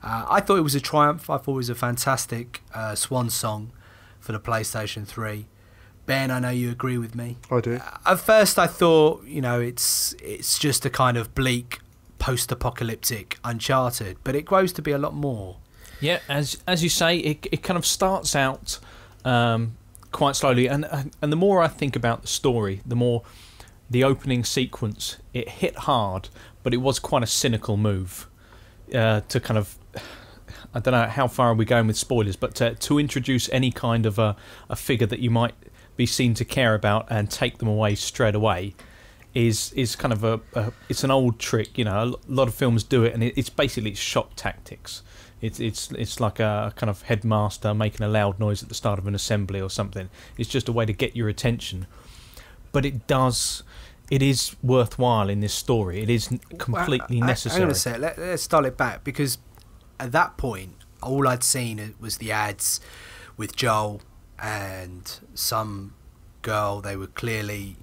I thought it was a triumph. I thought it was a fantastic swan song for the PlayStation 3. Ben, I know you agree with me. I do. At first I thought, it's just a kind of bleak post-apocalyptic Uncharted, but it grows to be a lot more. Yeah, as you say, it kind of starts out quite slowly, and the more I think about the story, the more the opening sequence, it hit hard, but it was quite a cynical move to kind of, I don't know how far are we going with spoilers, but to introduce any kind of a figure that you might be seen to care about and take them away straight away is kind of it's an old trick. A lot of films do it, and it's basically shock tactics. It's like a kind of headmaster making a loud noise at the start of an assembly or something. It's just a way to get your attention, but it is worthwhile in this story. It is completely necessary. Hang on a sec, let's dial it back, because at that point all I'd seen was the ads with Joel and some girl. They were clearly,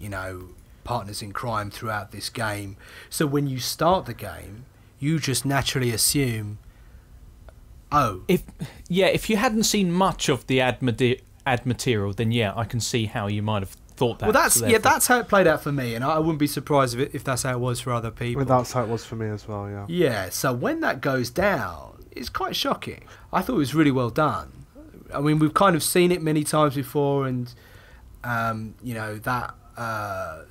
partners in crime throughout this game. So when you start the game, you just naturally assume, if you hadn't seen much of the ad material, then I can see how you might have thought that. Well, that's how it played out for me, and I wouldn't be surprised if that's how it was for other people. Well, that's how it was for me as well. Yeah. Yeah. So when that goes down, it's quite shocking. I thought it was really well done. I mean, we've kind of seen it many times before, and that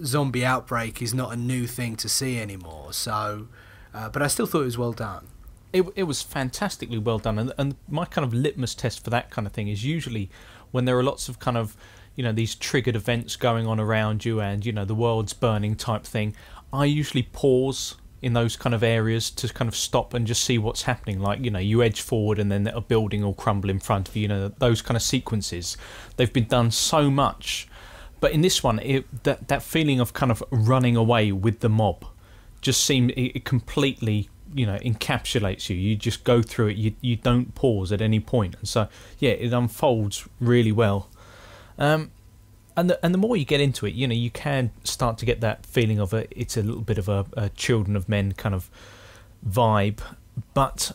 zombie outbreak is not a new thing to see anymore. So, but I still thought it was well done. It was fantastically well done, and my kind of litmus test for that kind of thing is usually when there are lots of kind of these triggered events going on around you, and the world's burning type thing. I usually pause in those kind of areas to kind of stop and just see what's happening. Like, you edge forward and then a building will crumble in front of you. Those kind of sequences, they've been done so much. But in this one, that feeling of kind of running away with the mob just seemed, it completely encapsulates you. You just go through it. You don't pause at any point. And so it unfolds really well. And the more you get into it, you can start to get that feeling of it's a little bit of a Children of Men kind of vibe. But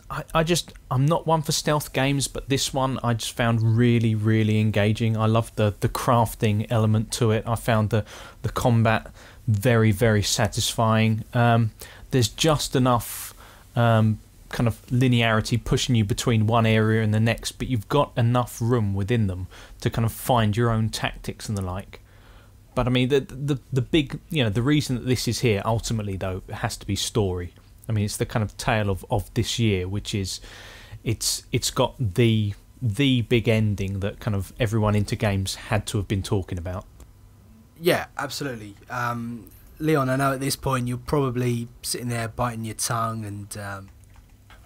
I'm not one for stealth games, but this one I just found really, really engaging. I loved the crafting element to it. I found the combat very, very satisfying. There's just enough kind of linearity pushing you between one area and the next, but you've got enough room within them to kind of find your own tactics and the like. But I mean, the big, the reason that this is here ultimately, though, has to be story. I mean, it's the kind of tale of this year, which is it's got the big ending that kind of everyone into games had to have been talking about. Yeah, absolutely. Leon, I know at this point you're probably sitting there biting your tongue and.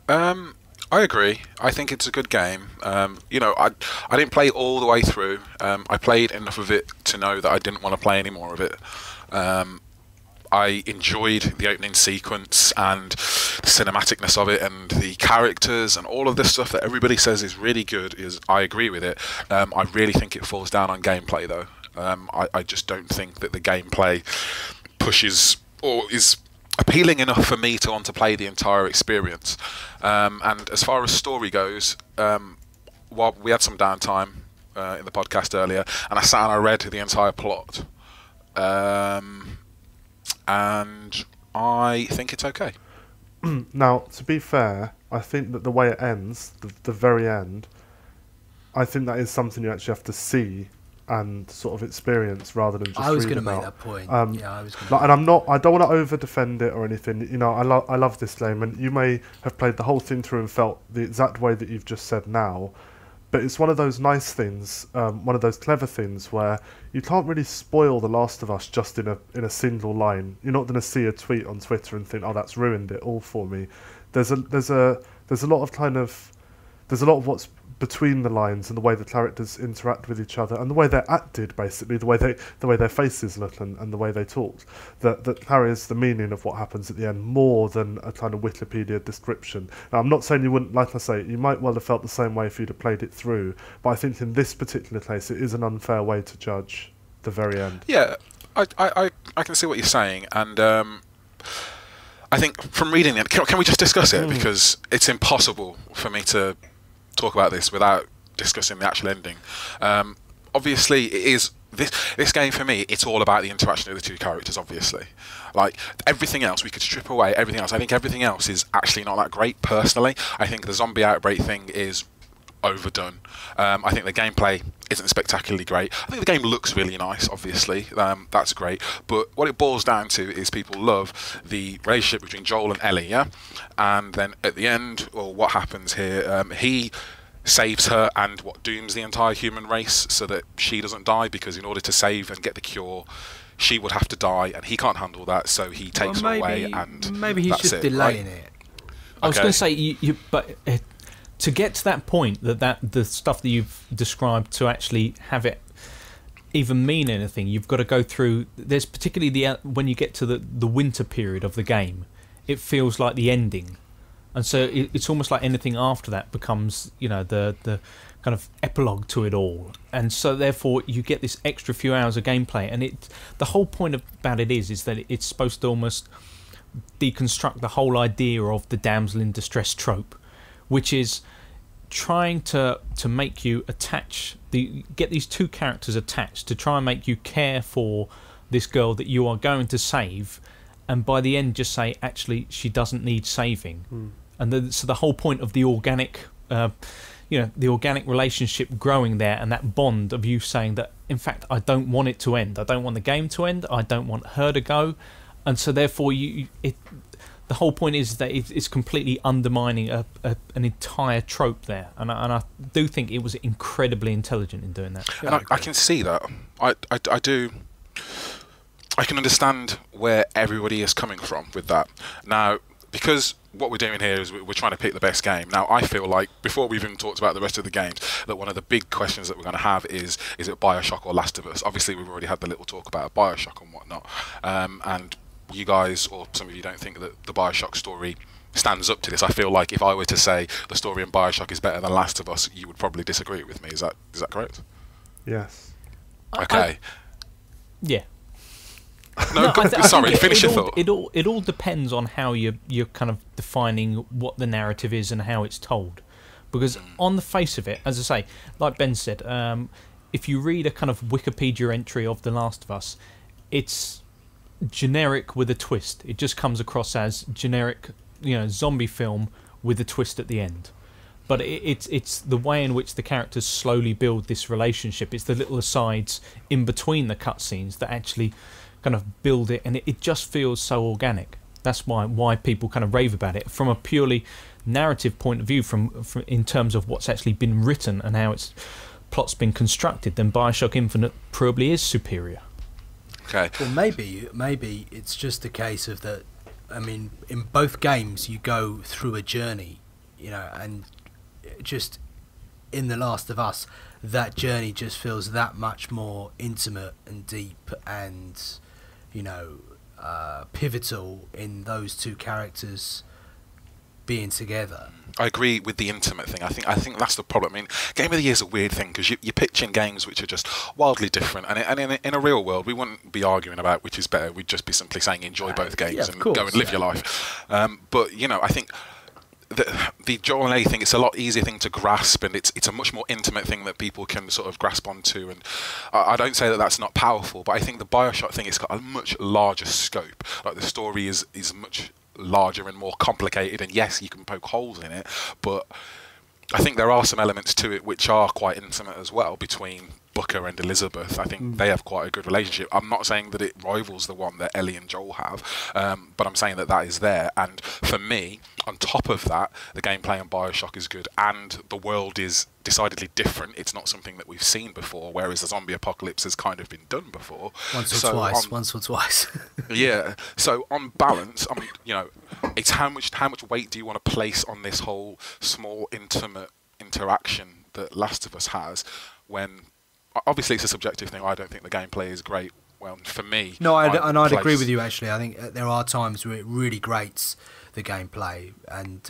I agree. I think it's a good game. I didn't play all the way through. I played enough of it to know that I didn't want to play any more of it. I enjoyed the opening sequence and the cinematicness of it, and the characters and all of this stuff that everybody says is really good. I agree with it. I really think it falls down on gameplay, though. I just don't think that the gameplay pushes or is appealing enough for me to want to play the entire experience. And as far as story goes, while we had some downtime in the podcast earlier, and I sat and I read the entire plot, and I think it's okay. Now, to be fair, I think that the way it ends, the very end, I think that is something you actually have to see and sort of experience rather than just read about. I was going to make that point. I was going and I don't want to over defend it or anything. I love this game, and you may have played the whole thing through and felt the exact way that you've just said now. But it's one of those nice things, one of those clever things where you can't really spoil The Last of Us just in a single line. You're not going to see a tweet on Twitter and think, "Oh, that's ruined it all for me." There's a lot of what's between the lines and the way the characters interact with each other and the way they're acted, basically the way their faces look and the way they talk, that carries the meaning of what happens at the end more than a kind of Wikipedia description. Now, I'm not saying you wouldn't, like I say, you might well have felt the same way if you'd have played it through, but I think in this particular case it is an unfair way to judge the very end. Yeah, I can see what you're saying, and I think from reading it, can we just discuss it? Because it's impossible for me to talk about this without discussing the actual ending. Obviously, it is this game for me, it's all about the interaction of the two characters. Obviously, like everything else, we could strip away everything else. I think everything else is actually not that great. Personally, I think the zombie outbreak thing is overdone. I think the gameplay isn't spectacularly great. I think the game looks really nice, obviously. That's great. But what it boils down to is people love the relationship between Joel and Ellie, yeah? And then at the end, well, what happens here? He saves her and what dooms the entire human race so that she doesn't die, because in order to save and get the cure, she would have to die, and he can't handle that, so he takes her away, and maybe he's just delaying it. I was going to say, but to get to that point, that the stuff that you've described, to actually have it even mean anything, you've got to go through. There's particularly when you get to the winter period of the game, it feels like the ending, and so it's almost like anything after that becomes, the kind of epilogue to it all, and so therefore you get this extra few hours of gameplay, and the whole point about it is that it's supposed to almost deconstruct the whole idea of the damsel in distress trope, which is trying to make you get these two characters attached, to try and make you care for this girl that you are going to save, and by the end just say, actually, she doesn't need saving. And so the whole point of the organic the organic relationship growing there, and that bond of you saying that, in fact, I don't want it to end, I don't want the game to end, I don't want her to go, and so therefore the whole point is that it's completely undermining an entire trope there, and I do think it was incredibly intelligent in doing that. And I can see that. I do. I can understand where everybody is coming from with that. Now, because what we're doing here is we're trying to pick the best game. Now, I feel like, before we've even talked about the rest of the games, that one of the big questions that we're going to have is it Bioshock or Last of Us? Obviously, we've already had the little talk about Bioshock and whatnot, and you guys, or some of you, don't think that the Bioshock story stands up to this. I feel like if I were to say the story in Bioshock is better than Last of Us, you would probably disagree with me. Is that correct? Yes. Okay. Yeah. No, sorry, finish your thought. It all depends on how you're kind of defining what the narrative is and how it's told. Because on the face of it, as I say, like Ben said, if you read a kind of Wikipedia entry of The Last of Us, it's generic with a twist. It just comes across as generic, zombie film with a twist at the end. But it's the way in which the characters slowly build this relationship. It's the little asides in between the cutscenes that actually kind of build it, and it just feels so organic. That's why people kind of rave about it from a purely narrative point of view, from in terms of what's actually been written and how its plot's been constructed. Then Bioshock Infinite probably is superior. Okay. Well, maybe it's just a case of that. I mean, in both games you go through a journey, and just in The Last of Us, that journey just feels that much more intimate and deep and pivotal in those two characters being together. I agree with the intimate thing. I think that's the problem. I mean, Game of the Year is a weird thing, because you're pitching games which are just wildly different, and in a real world we wouldn't be arguing about which is better. We'd just be simply saying enjoy both games and go and live your life. But I think the Joel and Ellie thing, it's a lot easier thing to grasp, and it's a much more intimate thing that people can sort of grasp onto, and I don't say that that's not powerful, but I think the Bioshock thing, it's got a much larger scope. Like, the story is much larger and more complicated, and yes, you can poke holes in it, but I think there are some elements to it which are quite intimate as well, between Booker and Elizabeth. I think they have quite a good relationship. I'm not saying that it rivals the one that Ellie and Joel have, but I'm saying that is there. And for me, on top of that, the gameplay in Bioshock is good, and the world is decidedly different. It's not something that we've seen before, whereas the zombie apocalypse has kind of been done before. Once or twice. Yeah. So on balance, it's how much weight do you want to place on this whole small, intimate interaction that Last of Us has, when obviously it's a subjective thing. I don't think the gameplay is great. Well, for me, I'd agree with you, actually. I think there are times where it really grates the gameplay, and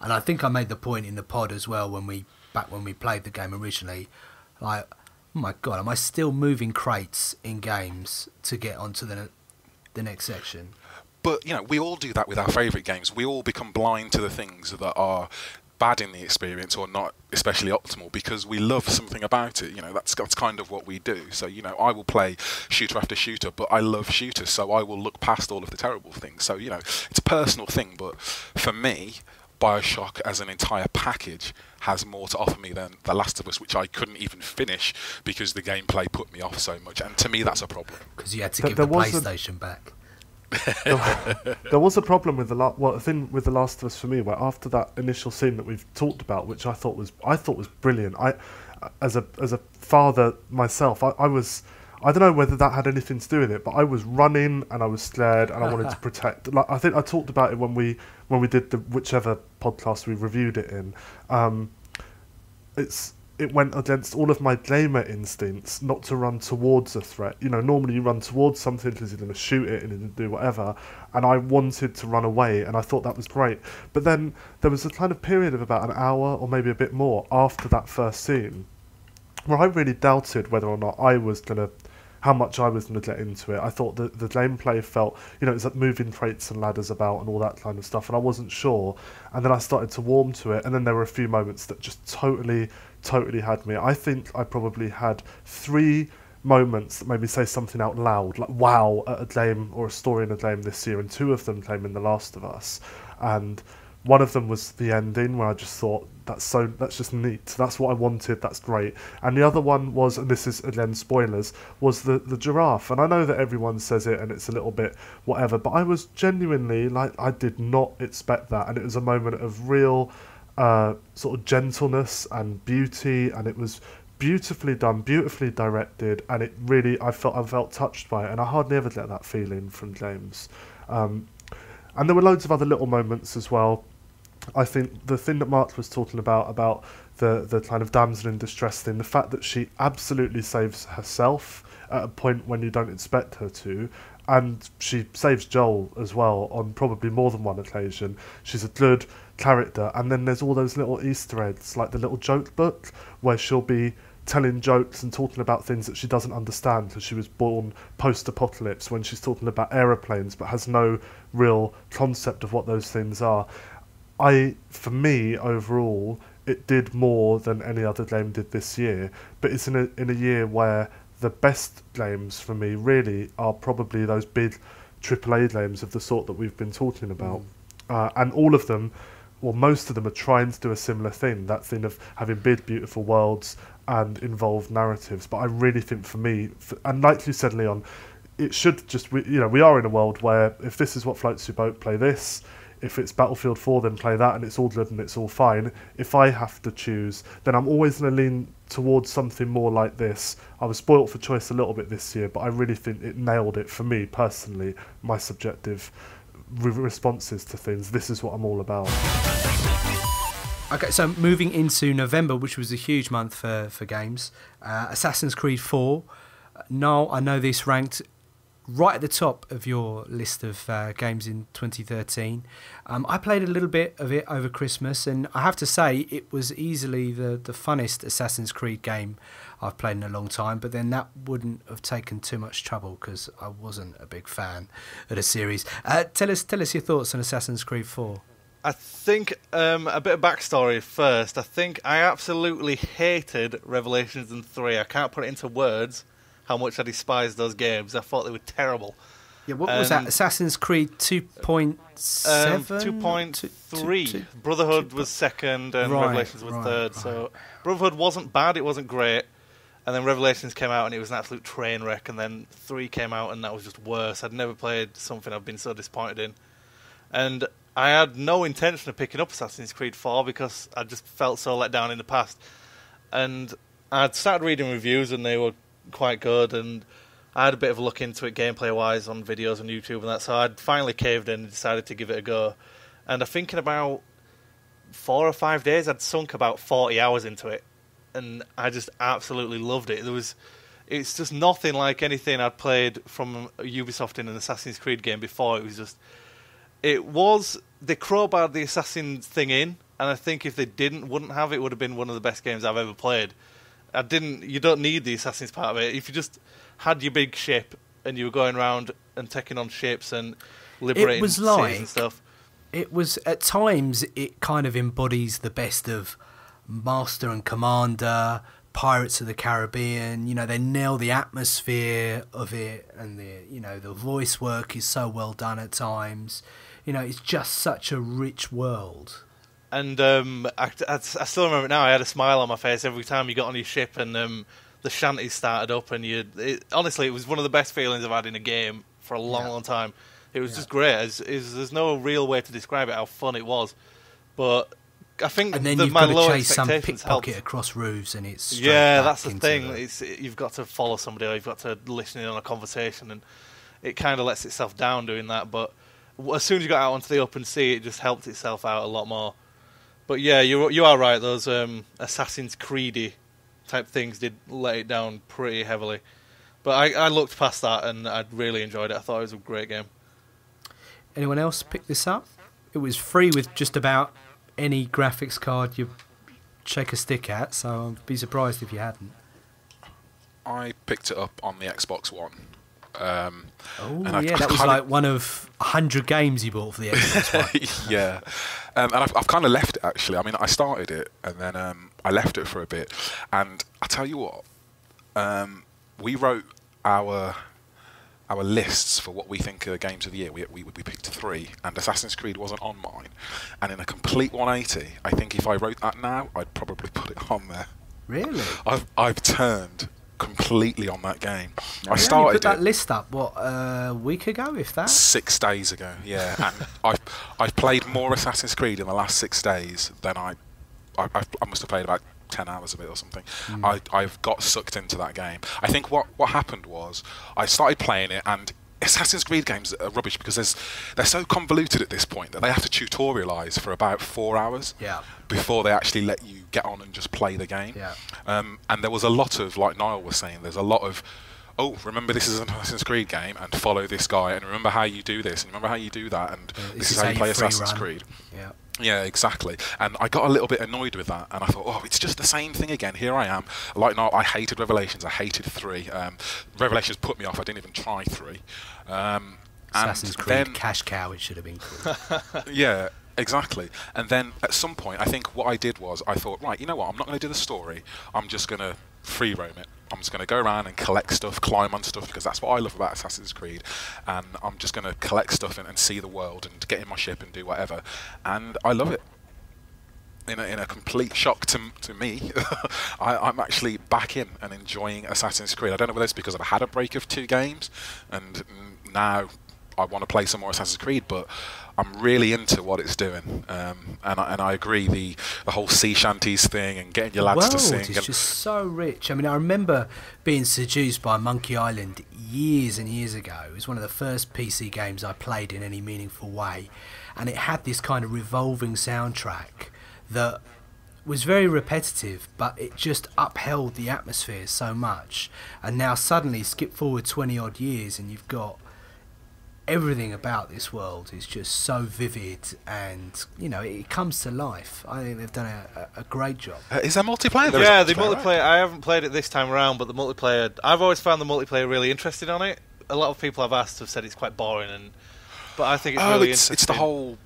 I think I made the point in the pod as well when we played the game originally, like, oh my god, am I still moving crates in games to get onto the next section? But we all do that with our favourite games. We all become blind to the things that are bad in the experience or not especially optimal, because we love something about it. That's kind of what we do. So I will play shooter after shooter, but I love shooters, so I will look past all of the terrible things. So it's a personal thing, but for me, Bioshock as an entire package has more to offer me than The Last of Us, which I couldn't even finish because the gameplay put me off so much, and to me that's a problem. Because you had to give the PlayStation back. There was a problem with the thing with The Last of Us for me, where after that initial scene that we've talked about, which I thought was brilliant. As a father myself, I don't know whether that had anything to do with it, but I was running and I was scared and I wanted to protect. I think I talked about it when we did whichever podcast we reviewed it in. It went against all of my gamer instincts not to run towards a threat. Normally you run towards something because you're going to shoot it and you're going to do whatever. And I wanted to run away, and I thought that was great. But then there was a kind of period of about an hour or maybe a bit more after that first scene where I really doubted whether or not how much I was going to get into it. I thought that the gameplay felt, it was like moving crates and ladders about and all that kind of stuff, and I wasn't sure. And then I started to warm to it, and then there were a few moments that just totally had me. I think I probably had 3 moments that made me say something out loud, like wow, at a game or a story in a game this year, and 2 of them came in The Last of Us. And one of them was the ending, where I just thought, that's just neat. That's what I wanted. That's great. And the other one was, and this is again spoilers, was the giraffe. And I know that everyone says it and it's a little bit whatever, but I was genuinely I did not expect that, and it was a moment of real sort of gentleness and beauty, and it was beautifully done, beautifully directed, and it really I felt touched by it, and I hardly ever get that feeling from games. And there were loads of other little moments as well. I think the thing that Mark was talking about the kind of damsel in distress thing, the fact that she absolutely saves herself at a point when you don't expect her to, and she saves Joel as well on probably more than one occasion. She's a good character. And then there's all those little Easter eggs, like the little joke book, where she'll be telling jokes and talking about things that she doesn't understand because she was born post-apocalypse, when she's talking about aeroplanes but has no real concept of what those things are. For me, overall, it did more than any other game did this year, but it's in a year where the best games for me really are probably those big AAA games of the sort that we've been talking about. And all of them, or most of them, are trying to do a similar thing, that thing of having big, beautiful worlds and involved narratives. But I really think for me, and like you said, Leon, it should just, we are in a world where if this is what floats your boat, play this. If it's Battlefield 4, then play that, and it's all good and it's all fine. If I have to choose, then I'm always going to lean towards something more like this. I was spoilt for choice a little bit this year, but I really think it nailed it for me personally, my subjective responses to things. This is what I'm all about. Okay, so moving into November, which was a huge month for games, Assassin's Creed 4. Niall, I know this ranked right at the top of your list of games in 2013. I played a little bit of it over Christmas, and I have to say it was easily the funnest Assassin's Creed game I've played in a long time, but then that wouldn't have taken too much trouble because I wasn't a big fan of the series. Tell us your thoughts on Assassin's Creed 4. I think a bit of backstory first. I think I absolutely hated Revelations and 3. I can't put it into words how much I despised those games. I thought they were terrible. Yeah, what was that? Assassin's Creed 2.7? 2.3. Brotherhood was second and Revelations was third. So Brotherhood wasn't bad, it wasn't great. And then Revelations came out and it was an absolute train wreck. And then 3 came out and that was just worse. I'd never played something I've been so disappointed in. And I had no intention of picking up Assassin's Creed 4 because I just felt so let down in the past. And I'd started reading reviews and they were quite good, and I had a bit of a look into it gameplay-wise on videos on YouTube and that, so I'd finally caved in and decided to give it a go. And I think in about 4 or 5 days I'd sunk about 40 hours into it, and I just absolutely loved it. It's just nothing like anything I'd played from Ubisoft in an Assassin's Creed game before. They crowbarred the Assassin thing in, and I think if they wouldn't have, it would have been one of the best games I've ever played. You don't need the Assassin's part of it. If you just had your big ship and you were going around and taking on ships and liberating cities and stuff. It was, at times, it kind of embodies the best of Master and Commander, Pirates of the Caribbean. You know, they nail the atmosphere of it, and the voice work is so well done at times. You know, it's just such a rich world. And I still remember it now. I had a smile on my face every time you got on your ship and the shanties started up. And honestly, it was one of the best feelings I've had in a game for a long time. It was just great. There's no real way to describe it, how fun it was. But I think and then you've got low to chase some expectations pickpocket helped. across roofs, and it's that's the thing. You've got to follow somebody, or you've got to listen in on a conversation, and it kind of lets itself down doing that. But as soon as you got out onto the open sea, it just helped itself out a lot more. But yeah, you are right. Those Assassin's Creed-y type things did let it down pretty heavily. But I looked past that, and I really enjoyed it. I thought it was a great game. Anyone else pick this up? It was free with just about any graphics card you shake a stick at, so I'd be surprised if you hadn't. I picked it up on the Xbox One. That was like one of 100 games you bought for the Xbox One. Yeah. And I've kind of left it, actually. I mean, I started it, and then I left it for a bit. And I tell you what, we wrote our lists for what we think are games of the year. We picked 3, and Assassin's Creed wasn't on mine. And in a complete 180, I think if I wrote that now, I'd probably put it on there. Really? I've turned completely on that game. I started started put that list up a week ago, if that. 6 days ago, yeah. And I've played more Assassin's Creed in the last 6 days than I must have played about 10 hours of it or something. I've got sucked into that game. I think what happened was I started playing it, and Assassin's Creed games are rubbish because they're so convoluted at this point that they have to tutorialise for about 4 hours before they actually let you get on and just play the game. And there was a lot of, like Niall was saying, there's a lot of, oh, remember this is an Assassin's Creed game, and follow this guy, and remember how you do this, and remember how you do that, and this is how you play Assassin's Creed. Yeah, exactly. And I got a little bit annoyed with that, and I thought, oh, it's just the same thing again. Here I am. Like now, I hated Revelations. I hated 3. Revelations put me off. I didn't even try 3. Assassin's Creed cash cow, it should have been called. Yeah, exactly. And then at some point, I think what I did was I thought, right, you know what? I'm not going to do the story. I'm just going to free roam it. I'm just going to go around and collect stuff, climb on stuff, because that's what I love about Assassin's Creed. And I'm just going to collect stuff and see the world and get in my ship and do whatever. And I love it. In a complete shock to me, I'm actually back in and enjoying Assassin's Creed. I don't know whether it's because I've had a break of 2 games, and now I want to play some more Assassin's Creed, but I'm really into what it's doing. And I agree, the whole sea shanties thing and getting your lads to sing. It's just so rich. I mean, I remember being seduced by Monkey Island years and years ago. It was one of the first PC games I played in any meaningful way, and it had this kind of revolving soundtrack that was very repetitive, but it just upheld the atmosphere so much. And now suddenly skip forward 20 odd years and you've got everything about this world is just so vivid, and it comes to life. I think they've done a great job. Is there multiplayer? Yeah, the multiplayer. Right? I haven't played it this time around, but the multiplayer, I've always found the multiplayer really interesting on it. A lot of people I've asked have said it's quite boring, but I think it's really interesting. It's the whole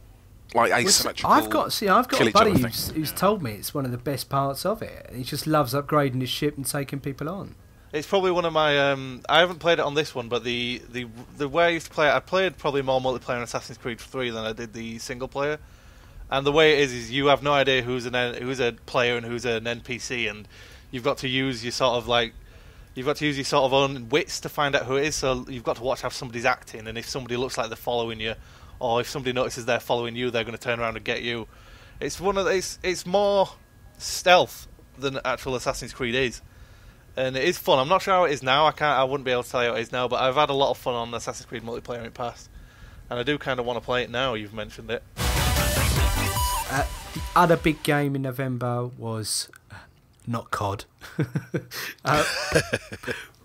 like asymmetrical. I've got a buddy who's told me it's one of the best parts of it. He just loves upgrading his ship and taking people on. It's probably one of my. I haven't played it on this one, but the way I used to play it, I played probably more multiplayer in Assassin's Creed 3 than I did the single player. And the way it is you have no idea who's a player and who's an NPC, and you've got to use your sort of own wits to find out who it is. So you've got to watch how somebody's acting, and if somebody looks like they're following you, or if somebody notices they're following you, they're going to turn around and get you. It's more stealth than actual Assassin's Creed is. And it is fun. I'm not sure how it is now. I wouldn't be able to tell you how it is now, but I've had a lot of fun on Assassin's Creed multiplayer in the past, and I do kind of want to play it now. You've mentioned it. The other big game in November was not COD.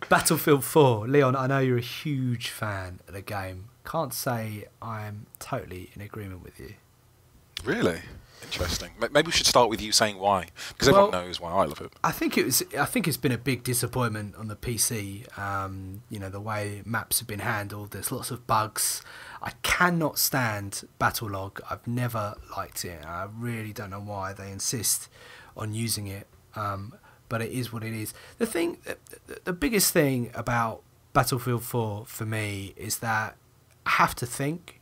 Battlefield 4. Leon, I know you're a huge fan of the game. Can't say I'm totally in agreement with you. Really? Interesting. Maybe we should start with you saying why, because everyone knows why I love it. I think it's been a big disappointment on the PC. The way maps have been handled. There's lots of bugs. I cannot stand Battlelog. I've never liked it. I really don't know why they insist on using it. But it is what it is. The biggest thing about Battlefield 4 for me is that I have to think.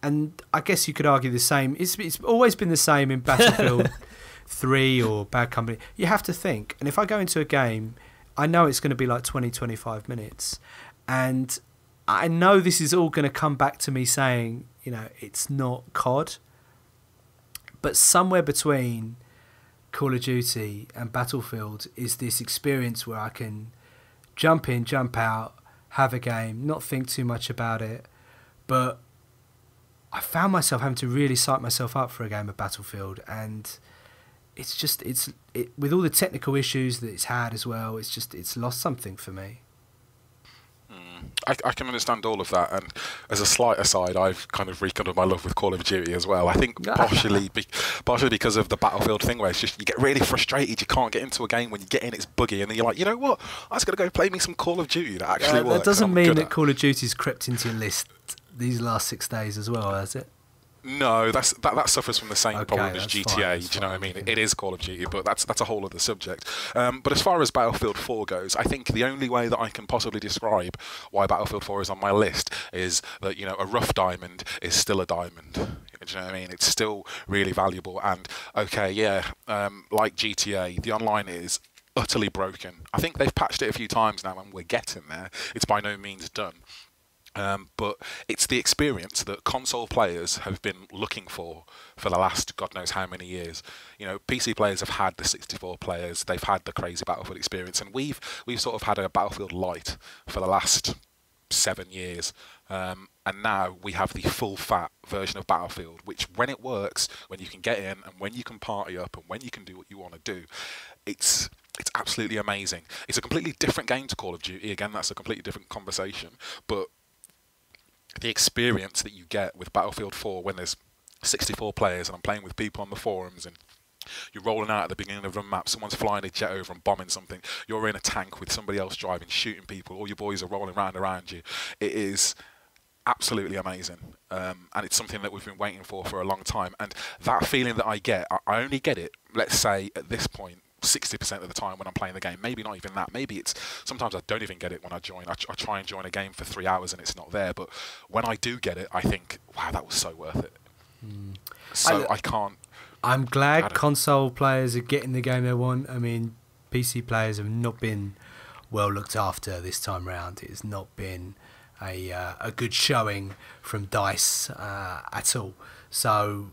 And I guess you could argue the same. It's always been the same in Battlefield 3 or Bad Company. You have to think. And if I go into a game, I know it's going to be like 20, 25 minutes. And I know this is all going to come back to me saying, it's not COD. But somewhere between Call of Duty and Battlefield is this experience where I can jump in, jump out, have a game, not think too much about it. But I found myself having to really psych myself up for a game of Battlefield, and it's with all the technical issues that it's had as well, it's lost something for me. I can understand all of that, and as a slight aside, I've kind of rekindled my love with Call of Duty as well. I think partially because of the Battlefield thing, where it's just you get really frustrated, you can't get into a game, when you get in it's buggy, and then you're like, you know what, I'm just going to go play me some Call of Duty that actually works. That doesn't mean that Call of Duty's crept into your list these last 6 days as well, has it? No, that suffers from the same problem as GTA. Fine, do you know what I mean? It is Call of Duty, but that's a whole other subject. But as far as Battlefield 4 goes, I think the only way that I can possibly describe why Battlefield 4 is on my list is that a rough diamond is still a diamond. Do you know what I mean? It's still really valuable. And like GTA, the online is utterly broken. I think they've patched it a few times now, and we're getting there. It's by no means done. But it's the experience that console players have been looking for the last God knows how many years. PC players have had the 64 players, they've had the crazy Battlefield experience, and we've sort of had a Battlefield Lite for the last 7 years. And now we have the full fat version of Battlefield, which when it works, when you can get in and when you can party up and when you can do what you want to do, it's absolutely amazing. It's a completely different game to Call of Duty. Again, that's a completely different conversation, but the experience that you get with Battlefield 4 when there's 64 players and I'm playing with people on the forums and you're rolling out at the beginning of the map, someone's flying a jet over and bombing something, you're in a tank with somebody else driving, shooting people, all your boys are rolling around you. It is absolutely amazing, and it's something that we've been waiting for a long time, and that feeling that I get, I only get it, let's say at this point, 60% of the time when I'm playing the game. Maybe not even that. Maybe it's sometimes I don't even get it when I join. I try and join a game for 3 hours and it's not there. But when I do get it, I think, wow, that was so worth it. So I can't. I'm glad console players are getting the game they want. I mean, PC players have not been well looked after this time round. It's not been a good showing from DICE at all. So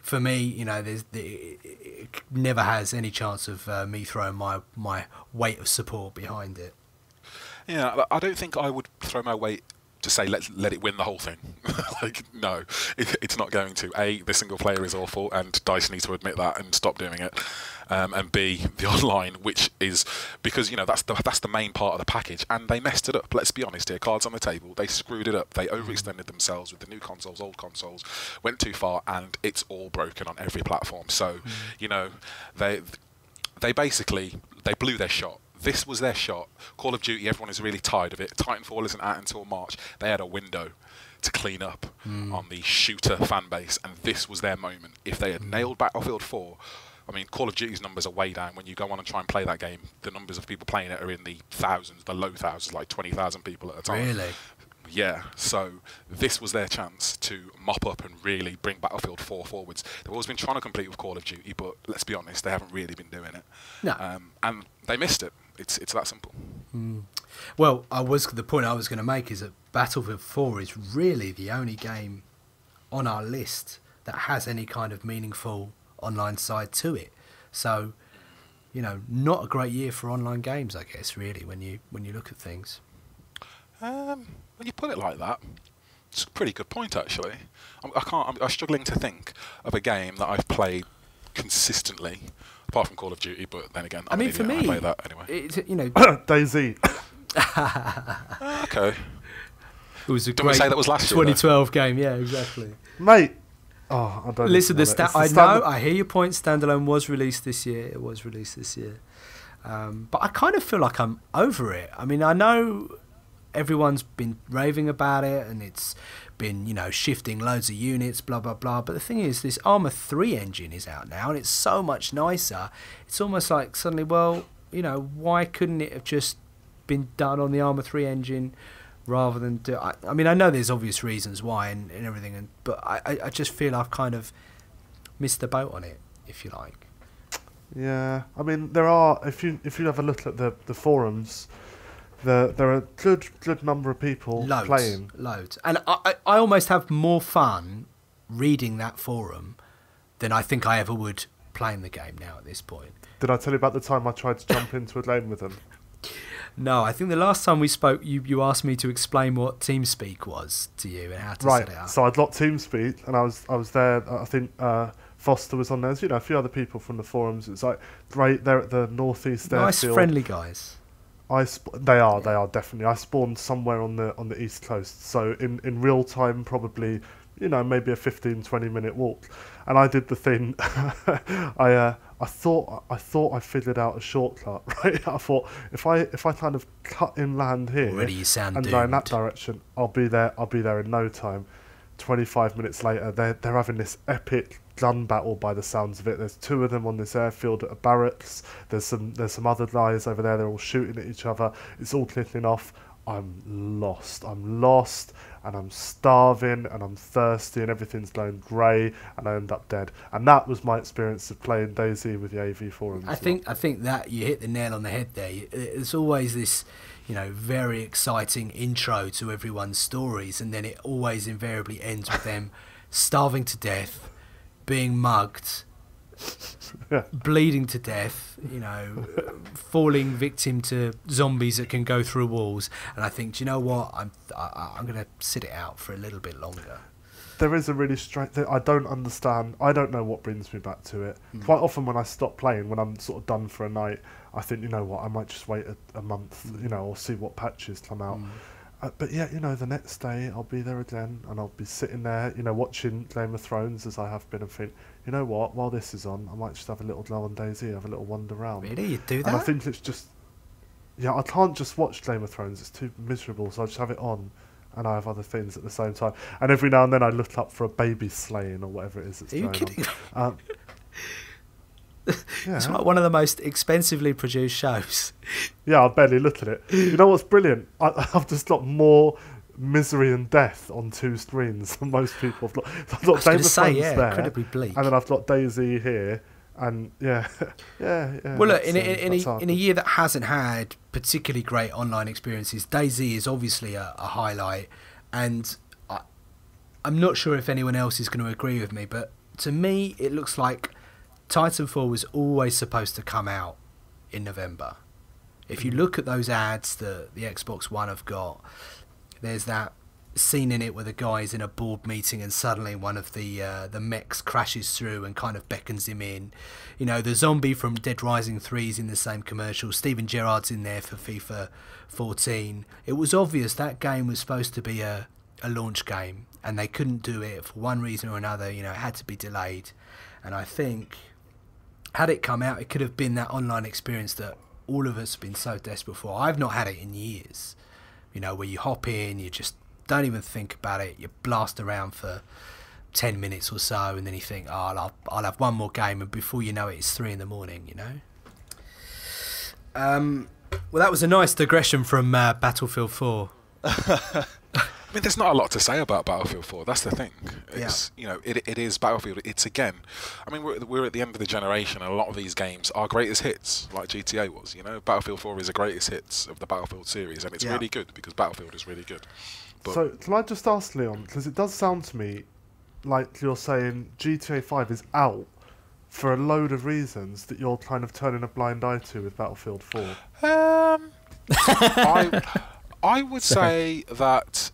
for me, it never has any chance of me throwing my weight of support behind it. Yeah, I don't think I would throw my weight to say let it win the whole thing. No, it's not going to. A, the single player is awful, and DICE needs to admit that and stop doing it. And B, the online, which is because that's the main part of the package, and they messed it up. Let's be honest here, cards on the table. They screwed it up. They overextended themselves with the new consoles, old consoles, went too far, and it's all broken on every platform. So, they basically blew their shot. This was their shot. Call of Duty, everyone is really tired of it. Titanfall isn't out until March. They had a window to clean up on the shooter fan base, and this was their moment. If they had nailed Battlefield 4, I mean, Call of Duty's numbers are way down. When you go on and try and play that game, the numbers of people playing it are in the thousands, the low thousands, like 20,000 people at a time. Really? Yeah, so this was their chance to mop up and really bring Battlefield 4 forwards. They've always been trying to compete with Call of Duty, but let's be honest, they haven't really been doing it. No. And they missed it. It's that simple. Well, the point I was going to make is that Battlefield 4 is really the only game on our list that has any kind of meaningful online side to it. So, not a great year for online games, I guess, really, when you look at things. When you put it like that, it's a pretty good point, actually. I'm struggling to think of a game that I've played consistently, apart from Call of Duty. But then again, I play that anyway. DayZ. Okay. It was a Didn't we say that was last year, 2012 game. Yeah, exactly. Mate, Oh, I don't Listen, even want it. I know, I hear your point. Standalone was released this year. It was released this year. But I kind of feel like I'm over it. I mean, I know everyone's been raving about it and it's been, shifting loads of units, blah, blah, blah. But the thing is, this Armour 3 engine is out now and it's so much nicer. It's almost like suddenly, well, why couldn't it have just been done on the Armour 3 engine rather than do... I mean, I know there's obvious reasons why and everything, but I just feel I've kind of missed the boat on it, if you like. Yeah, I mean, there are, if you have a look at the forums, there are a good number of people playing. Loads. And I almost have more fun reading that forum than I think I ever would playing the game now at this point. Did I tell you about the time I tried to jump into a lane with them? No, I think the last time we spoke, you asked me to explain what TeamSpeak was to you and how to set it up. So I'd locked TeamSpeak and I was there. I think Foster was on there. There's, a few other people from the forums. It's like great. They're at the northeast nice, airfield. friendly guys. They are definitely. I spawned somewhere on the east coast, so in real time, probably maybe a 15-20 minute walk, and I did the thing. I thought I figured out a shortcut. Right, I thought if I kind of cut inland here already you sound and doomed. go in that direction, I'll be there in no time. 25 minutes later, they're having this epic gun battle by the sounds of it. There's two of them on this airfield at a barracks. There's some other guys over there. They're all shooting at each other. It's all kicking off. I'm lost, and I'm starving, and I'm thirsty, and everything's going grey, and I end up dead. And that was my experience of playing DayZ with the AVForums. I think that you hit the nail on the head there. There's always this, very exciting intro to everyone's stories, and then it always invariably ends with them starving to death, being mugged, bleeding to death, falling victim to zombies that can go through walls. And I think, do you know what? I'm going to sit it out for a little bit longer. There is a really strange... I don't understand. I don't know what brings me back to it. Quite often when I stop playing, when I'm sort of done for a night, I think, you know what, I might just wait a month, or see what patches come out. But yeah, the next day I'll be there again, and I'll be sitting there, watching Game of Thrones as I have been, and think, you know what, while this is on, I might just have a little go on DayZ, have a little wander around. Really? You do that? And I think it's just... Yeah, I can't just watch Game of Thrones, it's too miserable, so I just have it on, and I have other things at the same time. And every now and then I look up for a baby slaying or whatever it is that's going on. Are you kidding? Yeah. It's like one of the most expensively produced shows. Yeah, I barely look at it. You know what's brilliant? I've just got more misery and death on two screens than most people. I've got Game of Thrones there, incredibly bleak. and then I've got DayZ here, and yeah. Well, look, in a year that hasn't had particularly great online experiences, DayZ is obviously a highlight, and I'm not sure if anyone else is going to agree with me, but to me, it looks like Titanfall was always supposed to come out in November. If you look at those ads that the Xbox One have got, there's that scene in it where the guy's in a board meeting and suddenly one of the mechs crashes through and kind of beckons him in. The zombie from Dead Rising 3 is in the same commercial. Steven Gerrard's in there for FIFA 14. It was obvious that game was supposed to be a launch game, and they couldn't do it for one reason or another. It had to be delayed. And I think, had it come out, it could have been that online experience that all of us have been so desperate for. I've not had it in years. Where you hop in, you just don't even think about it. You blast around for 10 minutes or so, and then you think, oh, I'll have one more game, and before you know it, it's 3 a.m. Well, that was a nice digression from Battlefield 4. I mean, there's not a lot to say about Battlefield 4. That's the thing. It's it is Battlefield. It's again. I mean, we're at the end of the generation, and a lot of these games are greatest hits, like GTA was. Battlefield 4 is the greatest hits of the Battlefield series, and it's really good because Battlefield is really good. But so, can I just ask Leon, because it does sound to me like you're saying GTA 5 is out for a load of reasons that you're kind of turning a blind eye to with Battlefield 4. I would say that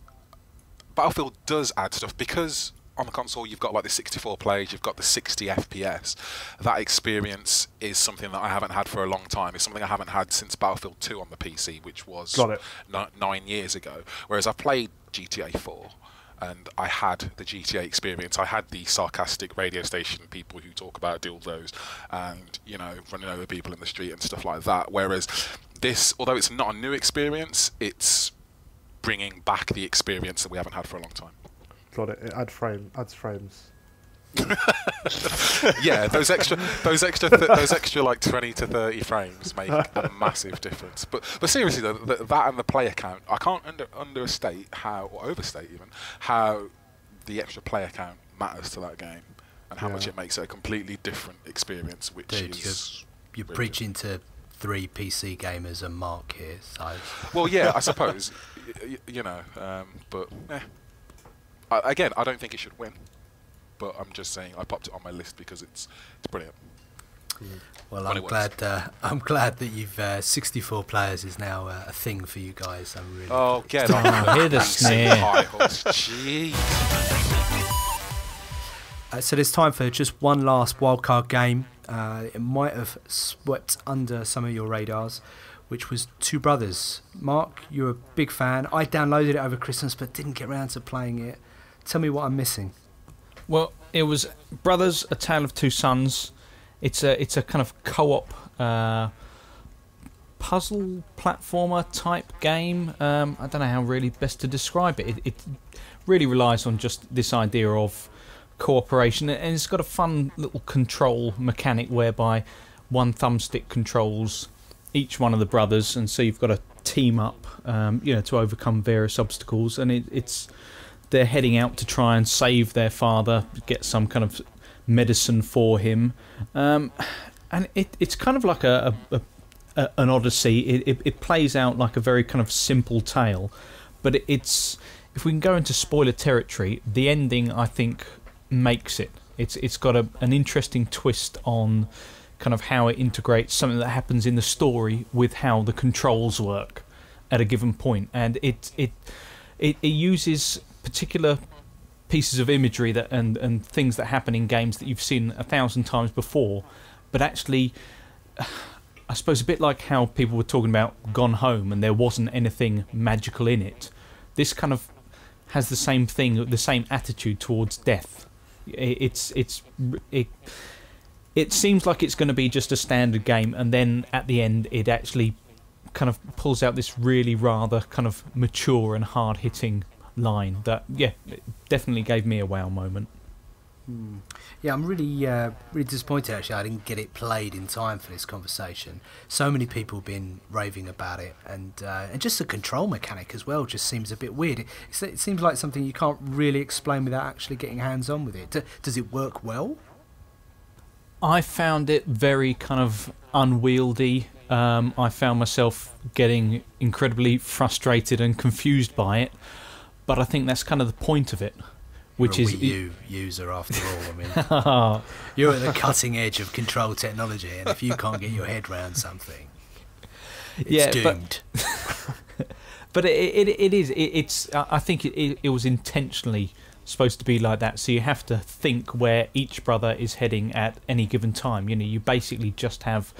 Battlefield does add stuff because on the console you've got like the 64 players, you've got the 60 FPS. That experience is something that I haven't had for a long time. It's something I haven't had since Battlefield 2 on the PC, which was 9 years ago. Whereas I played GTA 4 and I had the GTA experience. I had the sarcastic radio station people who talk about dildos and, you know, running over people in the street and stuff like that. Whereas this, although it's not a new experience, it's bringing back the experience that we haven't had for a long time. Got it. It adds frames. Yeah, those extra like 20 to 30 frames make a massive difference. But seriously though, that and the player count, I can't understate how, or overstate even, how the extra player count matters to that game and how much it makes it a completely different experience. Which Dude, is you're preaching to 3 PC gamers and Mark here. So. Well, yeah, I suppose, you know, but again, I don't think it should win. But I'm just saying I popped it on my list because it's brilliant. Well, I'm glad that you've 64 players is now a thing for you guys. I'm really get on! Hear the snare. Gee. So there's time for just one last wildcard game. It might have swept under some of your radars, which was Two Brothers. Mark, you're a big fan. I downloaded it over Christmas but didn't get around to playing it. Tell me what I'm missing. Well, it was Brothers: A Tale of Two Sons. It's a kind of co-op puzzle platformer type game. I don't know how really best to describe it. It really relies on just this idea of cooperation, and it's got a fun little control mechanic whereby one thumbstick controls each one of the brothers, and so you've got to team up, to overcome various obstacles, and it's. They're heading out to try and save their father, get some kind of medicine for him, and it's kind of like an odyssey. It plays out like a very kind of simple tale, but it's, if we can go into spoiler territory, the ending I think makes it. It's got an interesting twist on kind of how it integrates something that happens in the story with how the controls work at a given point, and it uses particular pieces of imagery that and things that happen in games that you've seen 1,000 times before, but actually, I suppose a bit like how people were talking about Gone Home and there wasn't anything magical in it. This kind of has the same thing, the same attitude towards death. It seems like it's going to be just a standard game, and then at the end it actually kind of pulls out this really rather kind of mature and hard-hitting line that it definitely gave me a wow moment. Yeah, I'm really disappointed actually I didn't get it played in time for this conversation. So many people have been raving about it, and just the control mechanic as well just seems a bit weird. It seems like something you can't really explain without actually getting hands on with it. Does it work well? I found it very kind of unwieldy. I found myself getting incredibly frustrated and confused by it. But I think that's kind of the point of it, which is Wii U user after all. I mean, you're at the cutting edge of control technology, and if you can't get your head around something, it's doomed. But it is. It's. I think it was intentionally supposed to be like that. So you have to think where each brother is heading at any given time. You basically just have,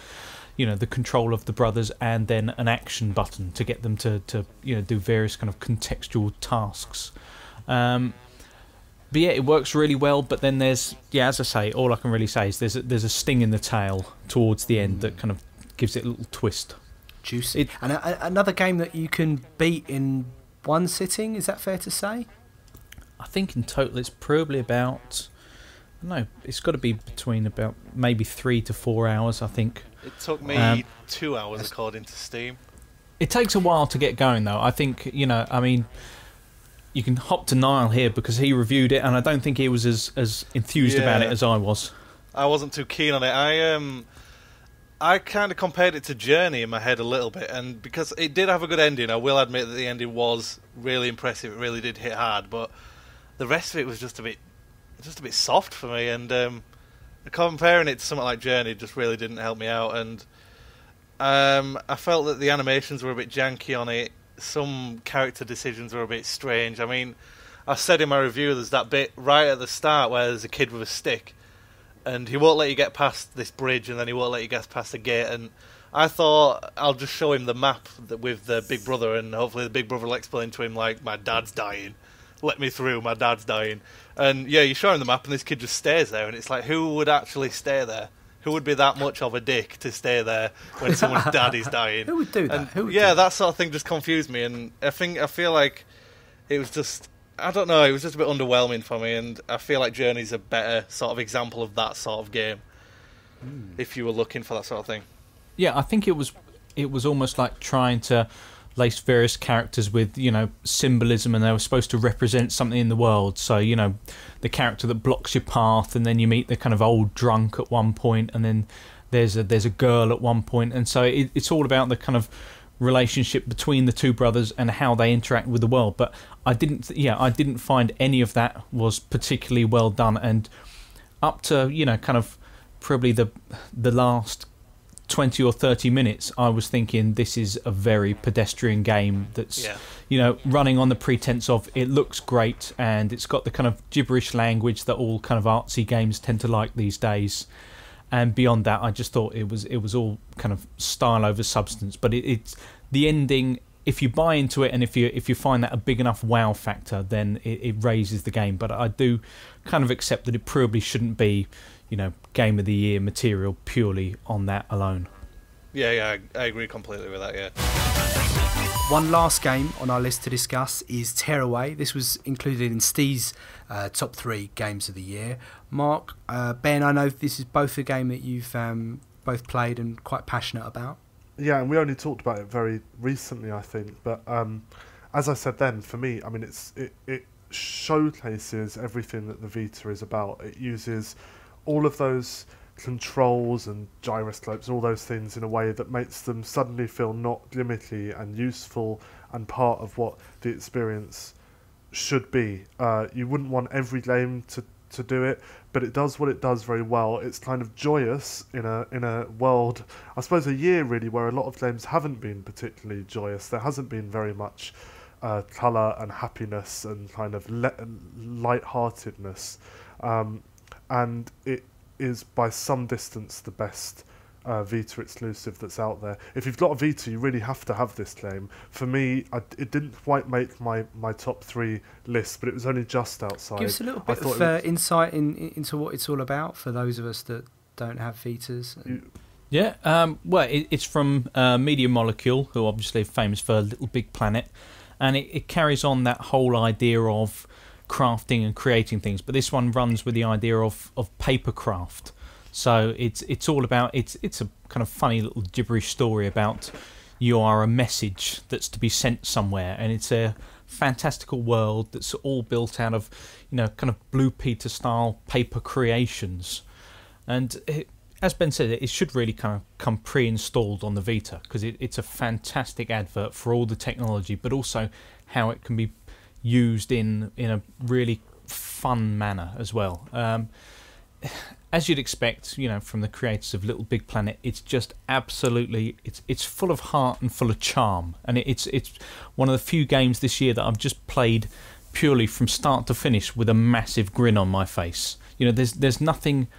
the control of the brothers and then an action button to get them to do various kind of contextual tasks. But yeah, it works really well. But then there's, as I say, all I can really say is there's a sting in the tail towards the end that kind of gives it a little twist. Juicy. And another game that you can beat in one sitting, is that fair to say? I think in total it's probably about, it's got to be between about maybe 3 to 4 hours, I think. It took me 2 hours according to Steam. It takes a while to get going though. I think, you can hop to Niall here because he reviewed it, and I don't think he was as enthused about it as I was. I wasn't too keen on it. I kind of compared it to Journey in my head a little bit, and because it did have a good ending, I will admit that the ending was really impressive. It really did hit hard, but the rest of it was just a bit soft for me, and comparing it to something like Journey just really didn't help me out. And I felt that the animations were a bit janky on it. Some character decisions were a bit strange. I mean, I said in my review there's that bit right at the start where there's a kid with a stick, and he won't let you get past this bridge, and then he won't let you get past the gate. And I thought I'll just show him the map with the big brother, and hopefully the big brother will explain to him, like, my dad's dying. let me through, my dad's dying. And yeah, you show him the map and this kid just stays there, and it's like, who would actually stay there? Who would be that much of a dick to stay there when someone's dad is dying? Who would do that? And Who would yeah, do that sort of thing just confused me, and I feel like it was just, I don't know, it was just a bit underwhelming for me, and I feel like Journey's a better sort of example of that sort of game. If you were looking for that sort of thing. Yeah, I think it was almost like trying to lace various characters with, symbolism, and they were supposed to represent something in the world. So, the character that blocks your path, and then you meet the kind of old drunk at one point, and then there's a girl at one point, and so it's all about the kind of relationship between the two brothers and how they interact with the world. But I didn't find any of that was particularly well done, and up to kind of probably the last 20 or 30 minutes, I was thinking this is a very pedestrian game that's running on the pretense of it looks great, and it's got the kind of gibberish language that all kind of artsy games tend to like these days. And beyond that, I just thought it was all kind of style over substance. But it's the ending. If you buy into it, and if you find that a big enough wow factor, then it raises the game. But I do kind of accept that it probably shouldn't be Game of the Year material purely on that alone. Yeah, I agree completely with that, yeah. One last game on our list to discuss is Tearaway. This was included in Steve's top 3 games of the year. Mark, Ben, I know this is both a game that you've both played and quite passionate about. Yeah, and we only talked about it very recently, I think. But as I said then, for me, I mean, it showcases everything that the Vita is about. It uses all of those controls and gyroscopes, all those things in a way that makes them suddenly feel not gimmicky and useful and part of what the experience should be. You wouldn't want every game to do it, but it does what it does very well. It's kind of joyous in a world, I suppose a year really, where a lot of games haven't been particularly joyous. There hasn't been very much colour and happiness and kind of light-heartedness. And it is by some distance the best Vita exclusive that's out there. If you've got a Vita, you really have to have this game. For me, it didn't quite make my top 3 list, but it was only just outside. Give us a little bit of insight into what it's all about for those of us that don't have Vitas. Well, it's from Media Molecule, who obviously are famous for Little Big Planet, and it carries on that whole idea of crafting and creating things, but this one runs with the idea of paper craft. So it's all about it's a kind of funny little gibberish story about you are a message that's to be sent somewhere, and it's a fantastical world that's all built out of kind of Blue Peter style paper creations. And as Ben said, it should really kind of come pre-installed on the Vita, because it's a fantastic advert for all the technology, but also how it can be used in a really fun manner as well. As you'd expect, from the creators of Little Big Planet, it's just absolutely it's full of heart and full of charm, and it's one of the few games this year that I've just played purely from start to finish with a massive grin on my face. There's nothing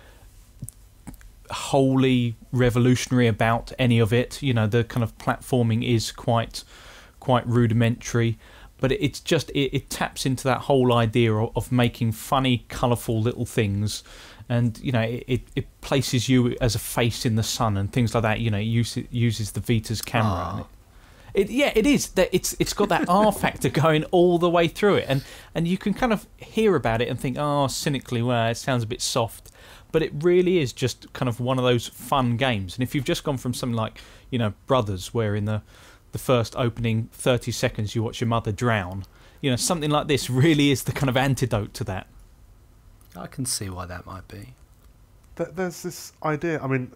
wholly revolutionary about any of it. The kind of platforming is quite rudimentary. But it's just it taps into that whole idea of making funny, colourful little things, and it places you as a face in the sun and things like that. It uses the Vita's camera. And it is that it's got that R factor going all the way through it, and you can kind of hear about it and think, cynically, well, it sounds a bit soft, but it really is just kind of one of those fun games. And if you've just gone from something like Brothers, where in the first opening 30 seconds you watch your mother drown, something like this really is the kind of antidote to that. I can see why that might be. There's this idea, I mean,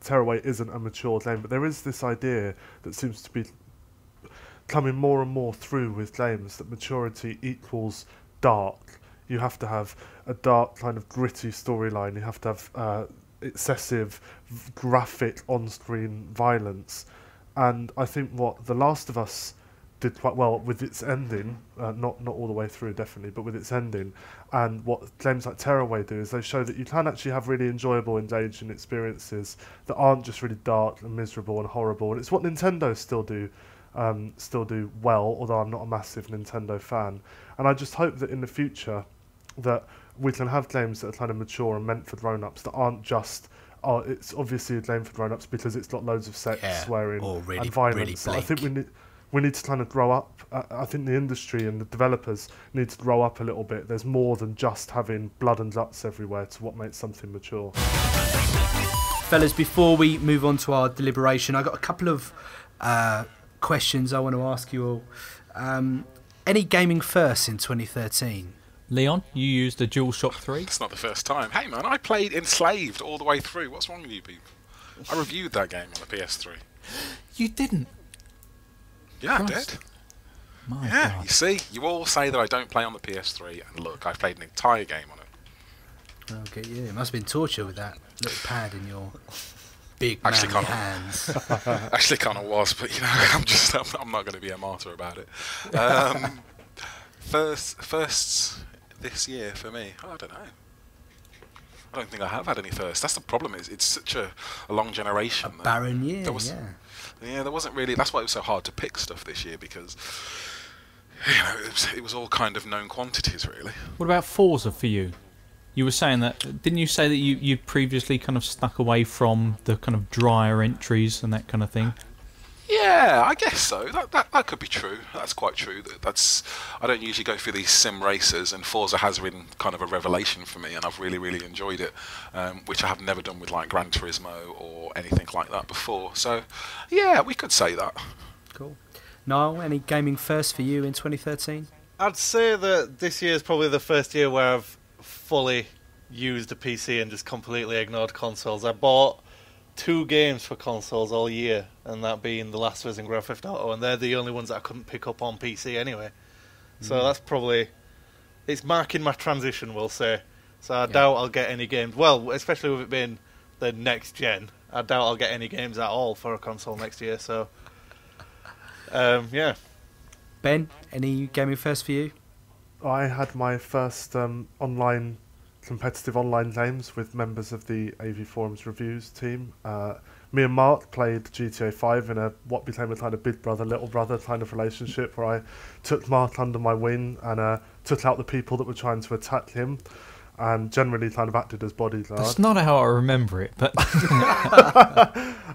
Tearaway isn't a mature game, but there is this idea that seems to be coming more and more through with games, that maturity equals dark. You have to have a dark, kind of gritty storyline. You have to have excessive, graphic on-screen violence. And I think what The Last of Us did quite well with its ending, not all the way through definitely, but with its ending, and what games like Tearaway do is they show that you can actually have really enjoyable, engaging experiences that aren't just really dark and miserable and horrible. And it's what Nintendo still do still do well, although I'm not a massive Nintendo fan. And I just hope that in the future that we can have games that are kind of mature and meant for grown-ups that aren't just, oh, it's obviously a game for grown-ups because it's got loads of sex, swearing, and violence. I think we need to kind of grow up. I think the industry and the developers need to grow up a little bit. There's more than just having blood and guts everywhere to what makes something mature. Fellas, before we move on to our deliberation, I've got a couple of questions I want to ask you all. Any gaming firsts in 2013? Leon, you used a DualShock 3? It's not the first time. Hey man, I played Enslaved all the way through. What's wrong with you people? I reviewed that game on the PS3. You didn't? Yeah, Christ. I did. My Yeah, God. you see, you all say that I don't play on the PS3, and look, I've played an entire game on it. Okay, yeah, it must have been torture with that little pad in your big Actually, manly kinda- hands. Actually, kind of was, but you know, I'm not going to be a martyr about it. Firsts this year for me, I don't know. I don't think I have had any firsts. That's the problem. It's such a long generation. Barren year, Yeah, there wasn't really. That's why it was so hard to pick stuff this year, because you know it was all kind of known quantities, really. What about Forza for you? You were saying that, didn't you say that you'd previously kind of stuck away from the kind of drier entries and that kind of thing? Yeah, I guess so. That could be true. That's quite true. I don't usually go through these sim races, and Forza has been kind of a revelation for me, and I've really, really enjoyed it, which I have never done with like Gran Turismo or anything like that before. So, yeah, we could say that. Cool. Niall, any gaming first for you in 2013? I'd say that this year is probably the first year where I've fully used a PC and just completely ignored consoles. I bought 2 games for consoles all year, and that being The Last of Us and Grand Theft Auto, and they're the only ones that I couldn't pick up on PC anyway. So that's probably, it's marking my transition, we'll say. So I doubt I'll get any games, well, especially with it being the next gen, I doubt I'll get any games at all for a console next year, so yeah. Ben, any gaming first for you? I had my first competitive online games with members of the AVForums reviews team. Me and Mark played GTA 5 in what became a kind of big brother, little brother kind of relationship, where I took Mark under my wing and took out the people that were trying to attack him, and generally kind of acted as bodyguard. That's not how I remember it, but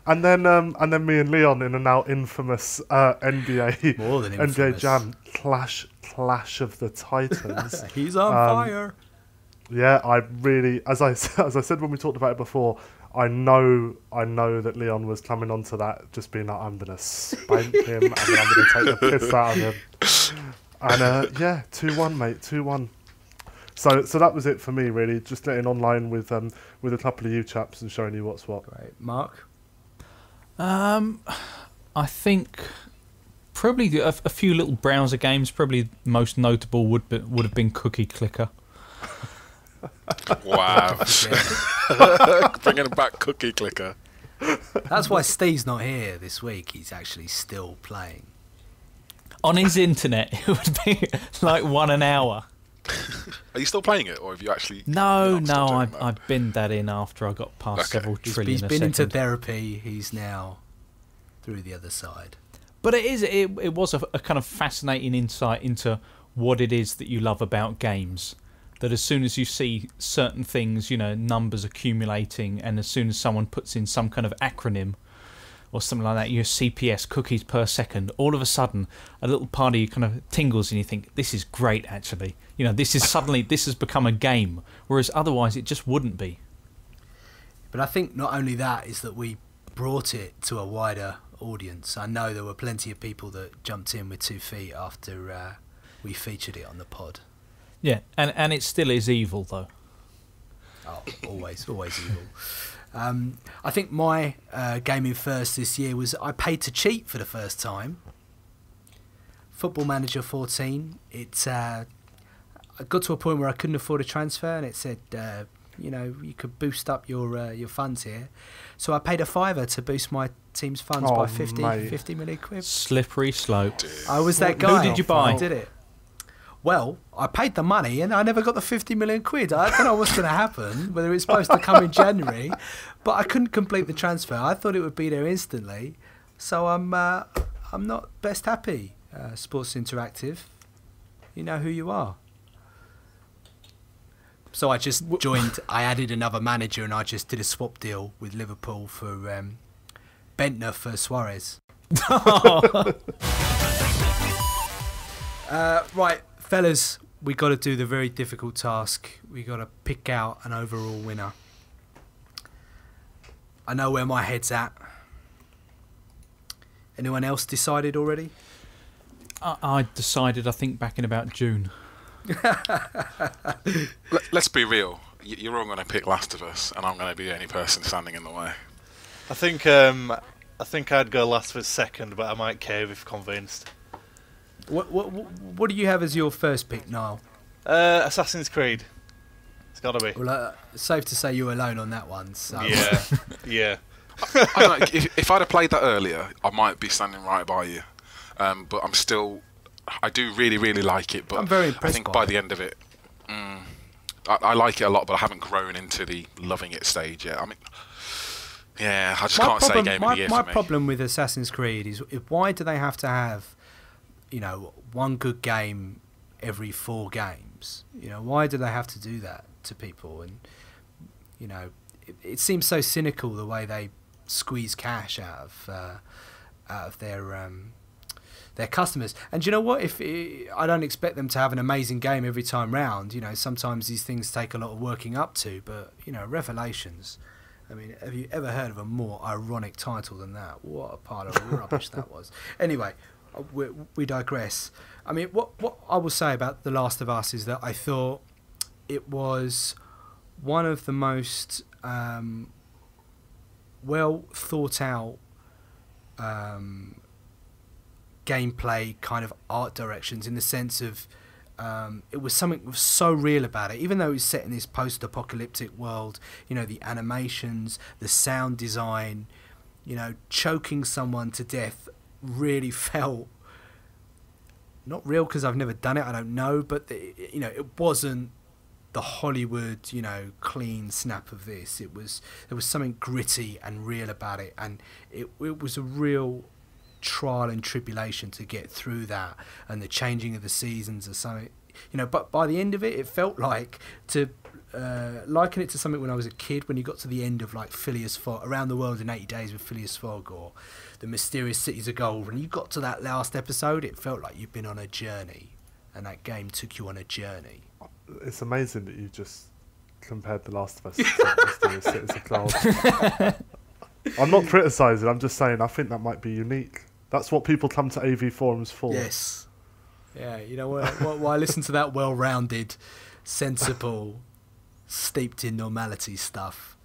and then me and Leon in a now infamous NBA More than infamous. NBA Jam Clash of the Titans. He's on fire. Yeah, I really, as I said when we talked about it before, I know that Leon was coming onto that, just being like, I'm gonna spank him and then I'm gonna take the piss out of him. And yeah, 2-1, mate, 2-1. So that was it for me, really. Just getting online with a couple of you chaps and showing you what's what. Great. Mark? I think probably a few little browser games. Probably most notable would have been Cookie Clicker. Wow. Bringing back Cookie Clicker. That's why Steve's not here this week. He's actually still playing. On his internet, it would be like 1 an hour. Are you still playing it, or have you actually? No, you're not still doing that? I binned that in after I got past several trillion He's a been into second. therapy. He's now through the other side. But it was a kind of fascinating insight into what it is that you love about games. That as soon as you see certain things, you know, numbers accumulating, and as soon as someone puts in some kind of acronym or something like that, your CPS, cookies per second, all of a sudden a little part of you kind of tingles and you think, this is great actually. You know, this has become a game, whereas otherwise it just wouldn't be. But I think not only that is that we brought it to a wider audience. I know there were plenty of people that jumped in with 2 feet after we featured it on the pod. Yeah, and it still is evil though. Oh, always evil. I think my gaming first this year was I paid to cheat for the first time. Football Manager 14. I got to a point where I couldn't afford a transfer, and it said, you could boost up your funds here. So I paid a £5 to boost my team's funds by 50 million quid. Slippery slope. I was that guy. Who did you buy? I did it. Well, I paid the money and I never got the 50 million quid. I don't know what's going to happen, whether it's supposed to come in January, but I couldn't complete the transfer. I thought it would be there instantly. So I'm I'm not best happy. Sports Interactive, you know who you are. So I just joined. I added another manager, and I just did a swap deal with Liverpool for Bentner for Suarez. Right, fellas, we got to do the very difficult task. We got to pick out an overall winner. I know where my head's at. Anyone else decided already? I decided, I think, back in about June. Let's be real. You're all going to pick Last of Us, and I'm going to be the only person standing in the way. I think I'd go Last of Us second, but I might cave if convinced. What do you have as your first pick, Niall? Assassin's Creed. It's got to be. Well, it's safe to say you're alone on that one. So. Yeah, yeah. I don't know, if I'd have played that earlier, I might be standing right by you. But I do really, really like it. But I'm very impressed. I think by the end of it, I like it a lot, but I haven't grown into the loving it stage yet. I mean, yeah, I just can't say Game of the Year for me. My problem with Assassin's Creed is why do they have to have, one good game every 4 games? Why do they have to do that to people? And it seems so cynical the way they squeeze cash out of their customers. And you know what? I don't expect them to have an amazing game every time round. Sometimes these things take a lot of working up to. But Revelations. I mean, have you ever heard of a more ironic title than that? What a pile of rubbish that was. Anyway, we digress. I mean, what I will say about The Last of Us is that I thought it was one of the most well thought out gameplay kind of art directions, in the sense of it was something so real about it, even though it was set in this post-apocalyptic world. The animations, the sound design, choking someone to death really felt not real, because I've never done it, I don't know, but it wasn't the Hollywood clean snap of this. There was something gritty and real about it, and it was a real trial and tribulation to get through that, and the changing of the seasons or something, but by the end of it, it felt like, to liken it to something when I was a kid, when you got to the end of like Phileas Fogg, Around the World in 80 Days with Phileas Fogg, or The Mysterious Cities of Gold, when you got to that last episode, it felt like you'd been on a journey, and that game took you on a journey. It's amazing that you just compared The Last of Us to Mysterious Cities of Gold. I'm not criticising, I'm just saying I think that might be unique. That's what people come to AVForums for. Yes. Yeah, why listen to that well-rounded, sensible, steeped in normality stuff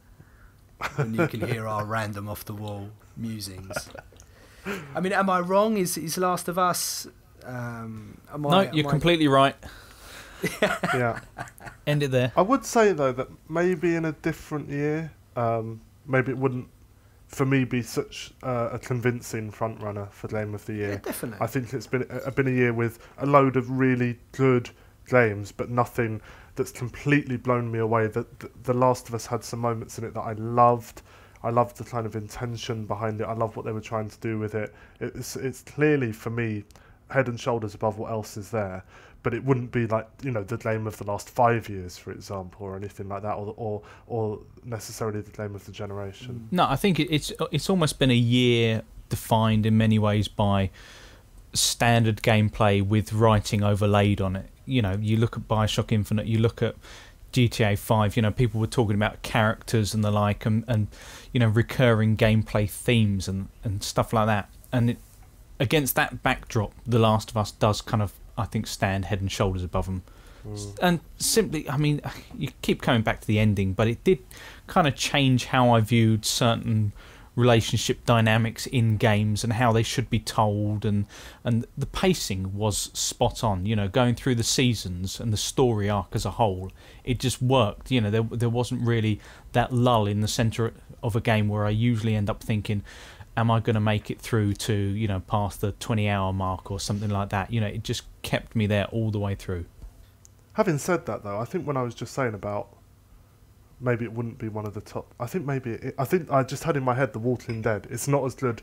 when you can hear our random off-the-wall musings. I mean, am I wrong? Is Last of Us... No, you're completely right. Yeah. End it there. I would say, though, that maybe in a different year, maybe it wouldn't, for me, be such a convincing front runner for Game of the Year. Yeah, definitely. I think it's been a year with a load of really good games, but nothing that's completely blown me away. The Last of Us had some moments in it that I loved. I loved the kind of intention behind it. I love what they were trying to do with it. It's clearly, for me, head and shoulders above what else is there. But it wouldn't be like, the game of the last 5 years, for example, or anything like that, or necessarily the game of the generation. No, I think it's almost been a year defined in many ways by standard gameplay with writing overlaid on it. You look at Bioshock Infinite, you look at GTA 5, people were talking about characters and the like, and recurring gameplay themes and stuff like that. And against that backdrop, The Last of Us does kind of, I think, stand head and shoulders above them. And simply, I mean, you keep coming back to the ending, but it did kind of change how I viewed certain relationship dynamics in games and how they should be told, and the pacing was spot on. Going through the seasons and the story arc as a whole, it just worked. There wasn't really that lull in the centre of a game where I usually end up thinking, am I going to make it through to, past the 20-hour mark or something like that? It just kept me there all the way through. Having said that, though, I think when I was just saying about maybe it wouldn't be one of the top, I think I just had in my head The Walking Dead. It's not as good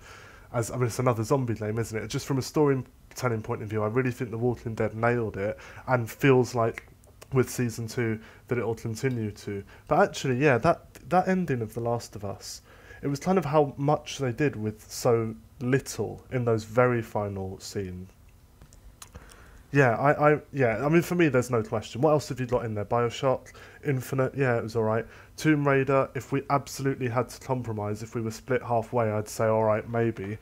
it's another zombie game, isn't it? Just from a storytelling point of view, I really think The Walking Dead nailed it, and feels like with season 2 that it will continue to. But actually, yeah, that ending of The Last of Us, it was kind of how much they did with so little in those very final scenes. Yeah, I mean, for me, there's no question. What else have you got in there? Bioshock Infinite, yeah, it was all right. Tomb Raider, if we absolutely had to compromise, if we were split halfway, I'd say all right, maybe.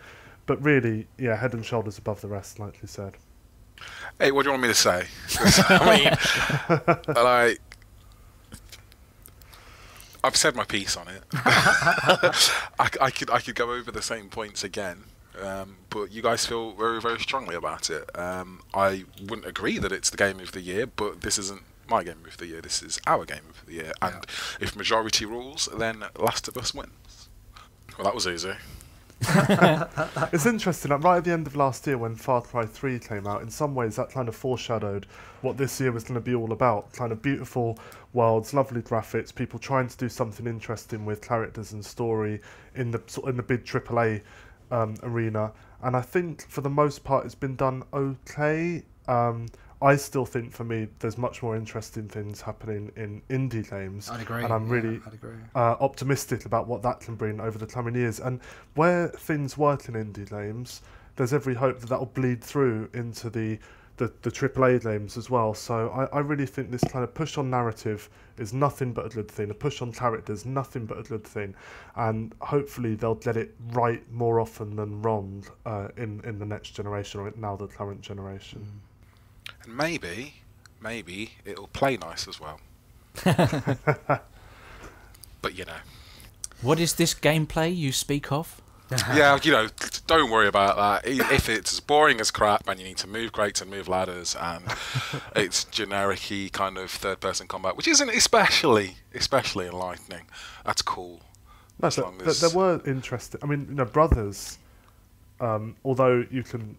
But really, yeah, head and shoulders above the rest, like you said. Hey, what do you want me to say? I mean, I've said my piece on it. I could go over the same points again. But you guys feel very, very strongly about it. I wouldn't agree that it's the game of the year, but this isn't my game of the year. This is our game of the year. And if majority rules, then Last of Us wins. Well, that was easy. It's interesting, like right at the end of last year when Far Cry 3 came out, in some ways that kind of foreshadowed what this year was going to be all about. Kind of beautiful worlds, lovely graphics, people trying to do something interesting with characters and story in the big AAA arena, and I think for the most part it's been done okay. I still think for me there's much more interesting things happening in indie games. I'd agree, and I'm really optimistic about what that can bring over the coming years. And where things work in indie games, there's every hope that will bleed through into the AAA games as well. So I really think this kind of push on narrative is nothing but a good thing. A push on characters, nothing but a good thing. And hopefully they'll get it right more often than wrong in the next generation, or now the current generation. And maybe it'll play nice as well. But you know. What is this gameplay you speak of? Yeah, you know, don't worry about that. If it's as boring as crap and you need to move crates and move ladders and it's generic-y kind of third-person combat, which isn't especially enlightening, that's cool. No, there were interesting. I mean, you know, Brothers. Although you can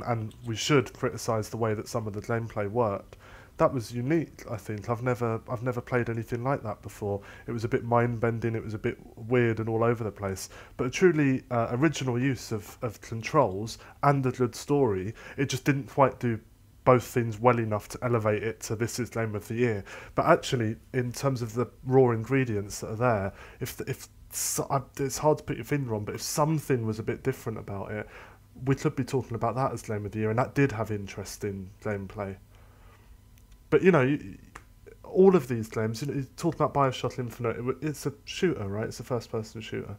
and we should criticise the way that some of the gameplay worked. That was unique, I think. I've never played anything like that before. It was a bit mind-bending, it was a bit weird and all over the place. But a truly original use of controls and a good story. It just didn't quite do both things well enough to elevate it to this is Game of the Year. But actually, in terms of the raw ingredients that are there, it's hard to put your finger on, but if something was a bit different about it, we could be talking about that as Game of the Year, and that did have interesting gameplay. But, you know, all of these games, you talk about Bioshock Infinite, it's a shooter, right? It's a first-person shooter.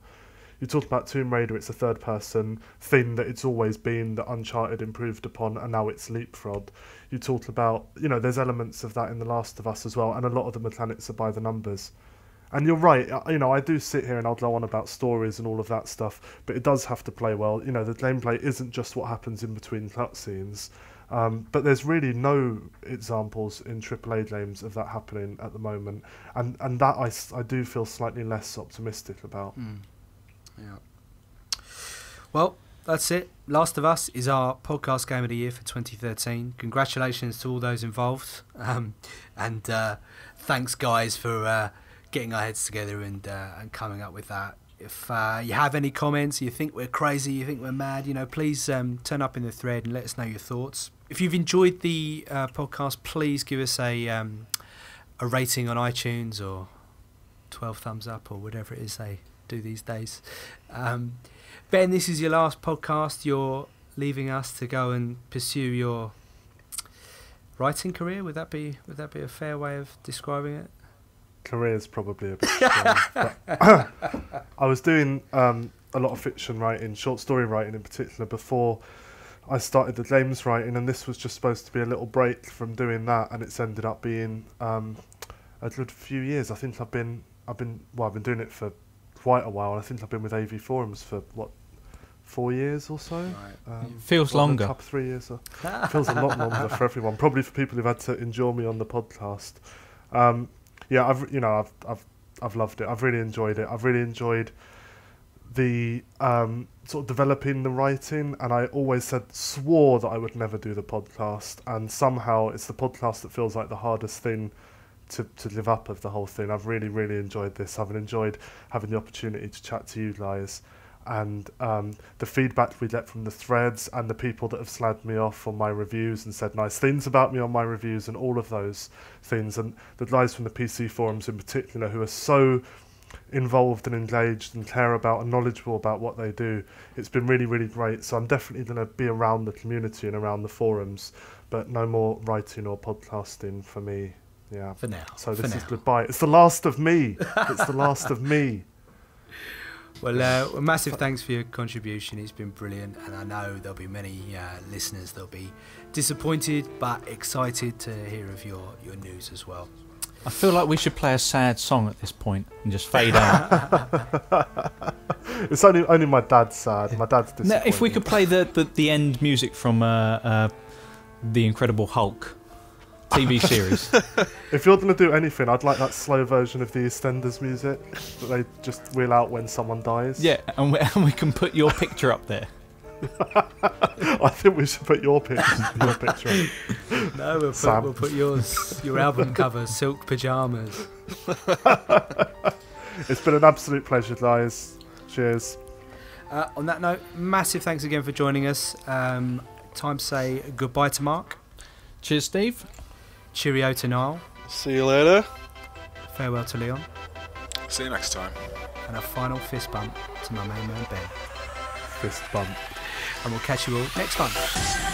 You talk about Tomb Raider, it's a third-person thing that it's always been, that Uncharted improved upon, and now it's leapfrogged. You talk about, you know, there's elements of that in The Last of Us as well, and a lot of the mechanics are by the numbers. And you're right, you know, I do sit here and I'll go on about stories and all of that stuff, but it does have to play well. You know, the gameplay isn't just what happens in between cutscenes. But there's really no examples in AAA games of that happening at the moment, and that I do feel slightly less optimistic about. Yeah. Well, that's it. Last of Us is our podcast game of the year for 2013. Congratulations to all those involved, and thanks guys for getting our heads together and coming up with that. If you have any comments, you think we're crazy, you think we're mad, you know, please turn up in the thread and let us know your thoughts. If you've enjoyed the podcast, please give us a rating on iTunes, or 12 thumbs up, or whatever it is they do these days. Ben, this is your last podcast. You're leaving us to go and pursue your writing career. Would that be a fair way of describing it? Career's probably a bit strong, but I was doing a lot of fiction writing, short story writing in particular, before I started the games writing, and this was just supposed to be a little break from doing that, and it's ended up being a good few years. I think I've been doing it for quite a while. I think I've been with AVForums for 4 years or so. Right. Feels longer. 3 years. Feels a lot longer for everyone. Probably for people who've had to endure me on the podcast. Yeah, I've loved it. I've really enjoyed it. I've really enjoyed the sort of developing the writing, and I always swore that I would never do the podcast, and somehow it's the podcast that feels like the hardest thing to live up of the whole thing. I've really, really enjoyed this. I've enjoyed having the opportunity to chat to you guys. and the feedback we get from the threads and the people that have slagged me off on my reviews and said nice things about me on my reviews and all of those things, and the guys from the PC forums in particular who are so involved and engaged and care about and knowledgeable about what they do. It's been really, really great. So I'm definitely going to be around the community and around the forums, but no more writing or podcasting for me. Yeah. For now. So this is goodbye. It's the last of me. It's the last of me. Well, massive thanks for your contribution. It's been brilliant, and I know there'll be many listeners that'll be disappointed but excited to hear of your news as well. I feel like we should play a sad song at this point and just fade out. It's only my dad's sad. My dad's disappointed. No, if we could play the end music from The Incredible Hulk TV series. If you're going to do anything, I'd like that slow version of the EastEnders music that they just wheel out when someone dies. Yeah, and we can put your picture up there. I think we should put your picture up. No, we'll put yours, your album cover, Silk Pyjamas. It's been an absolute pleasure, guys. Cheers. On that note, massive thanks again for joining us. Time to say goodbye to Mark. Cheers, Steve. Cheerio to Niall. See you later. Farewell to Leon. See you next time. And a final fist bump to my main man Ben. Fist bump. And we'll catch you all next time.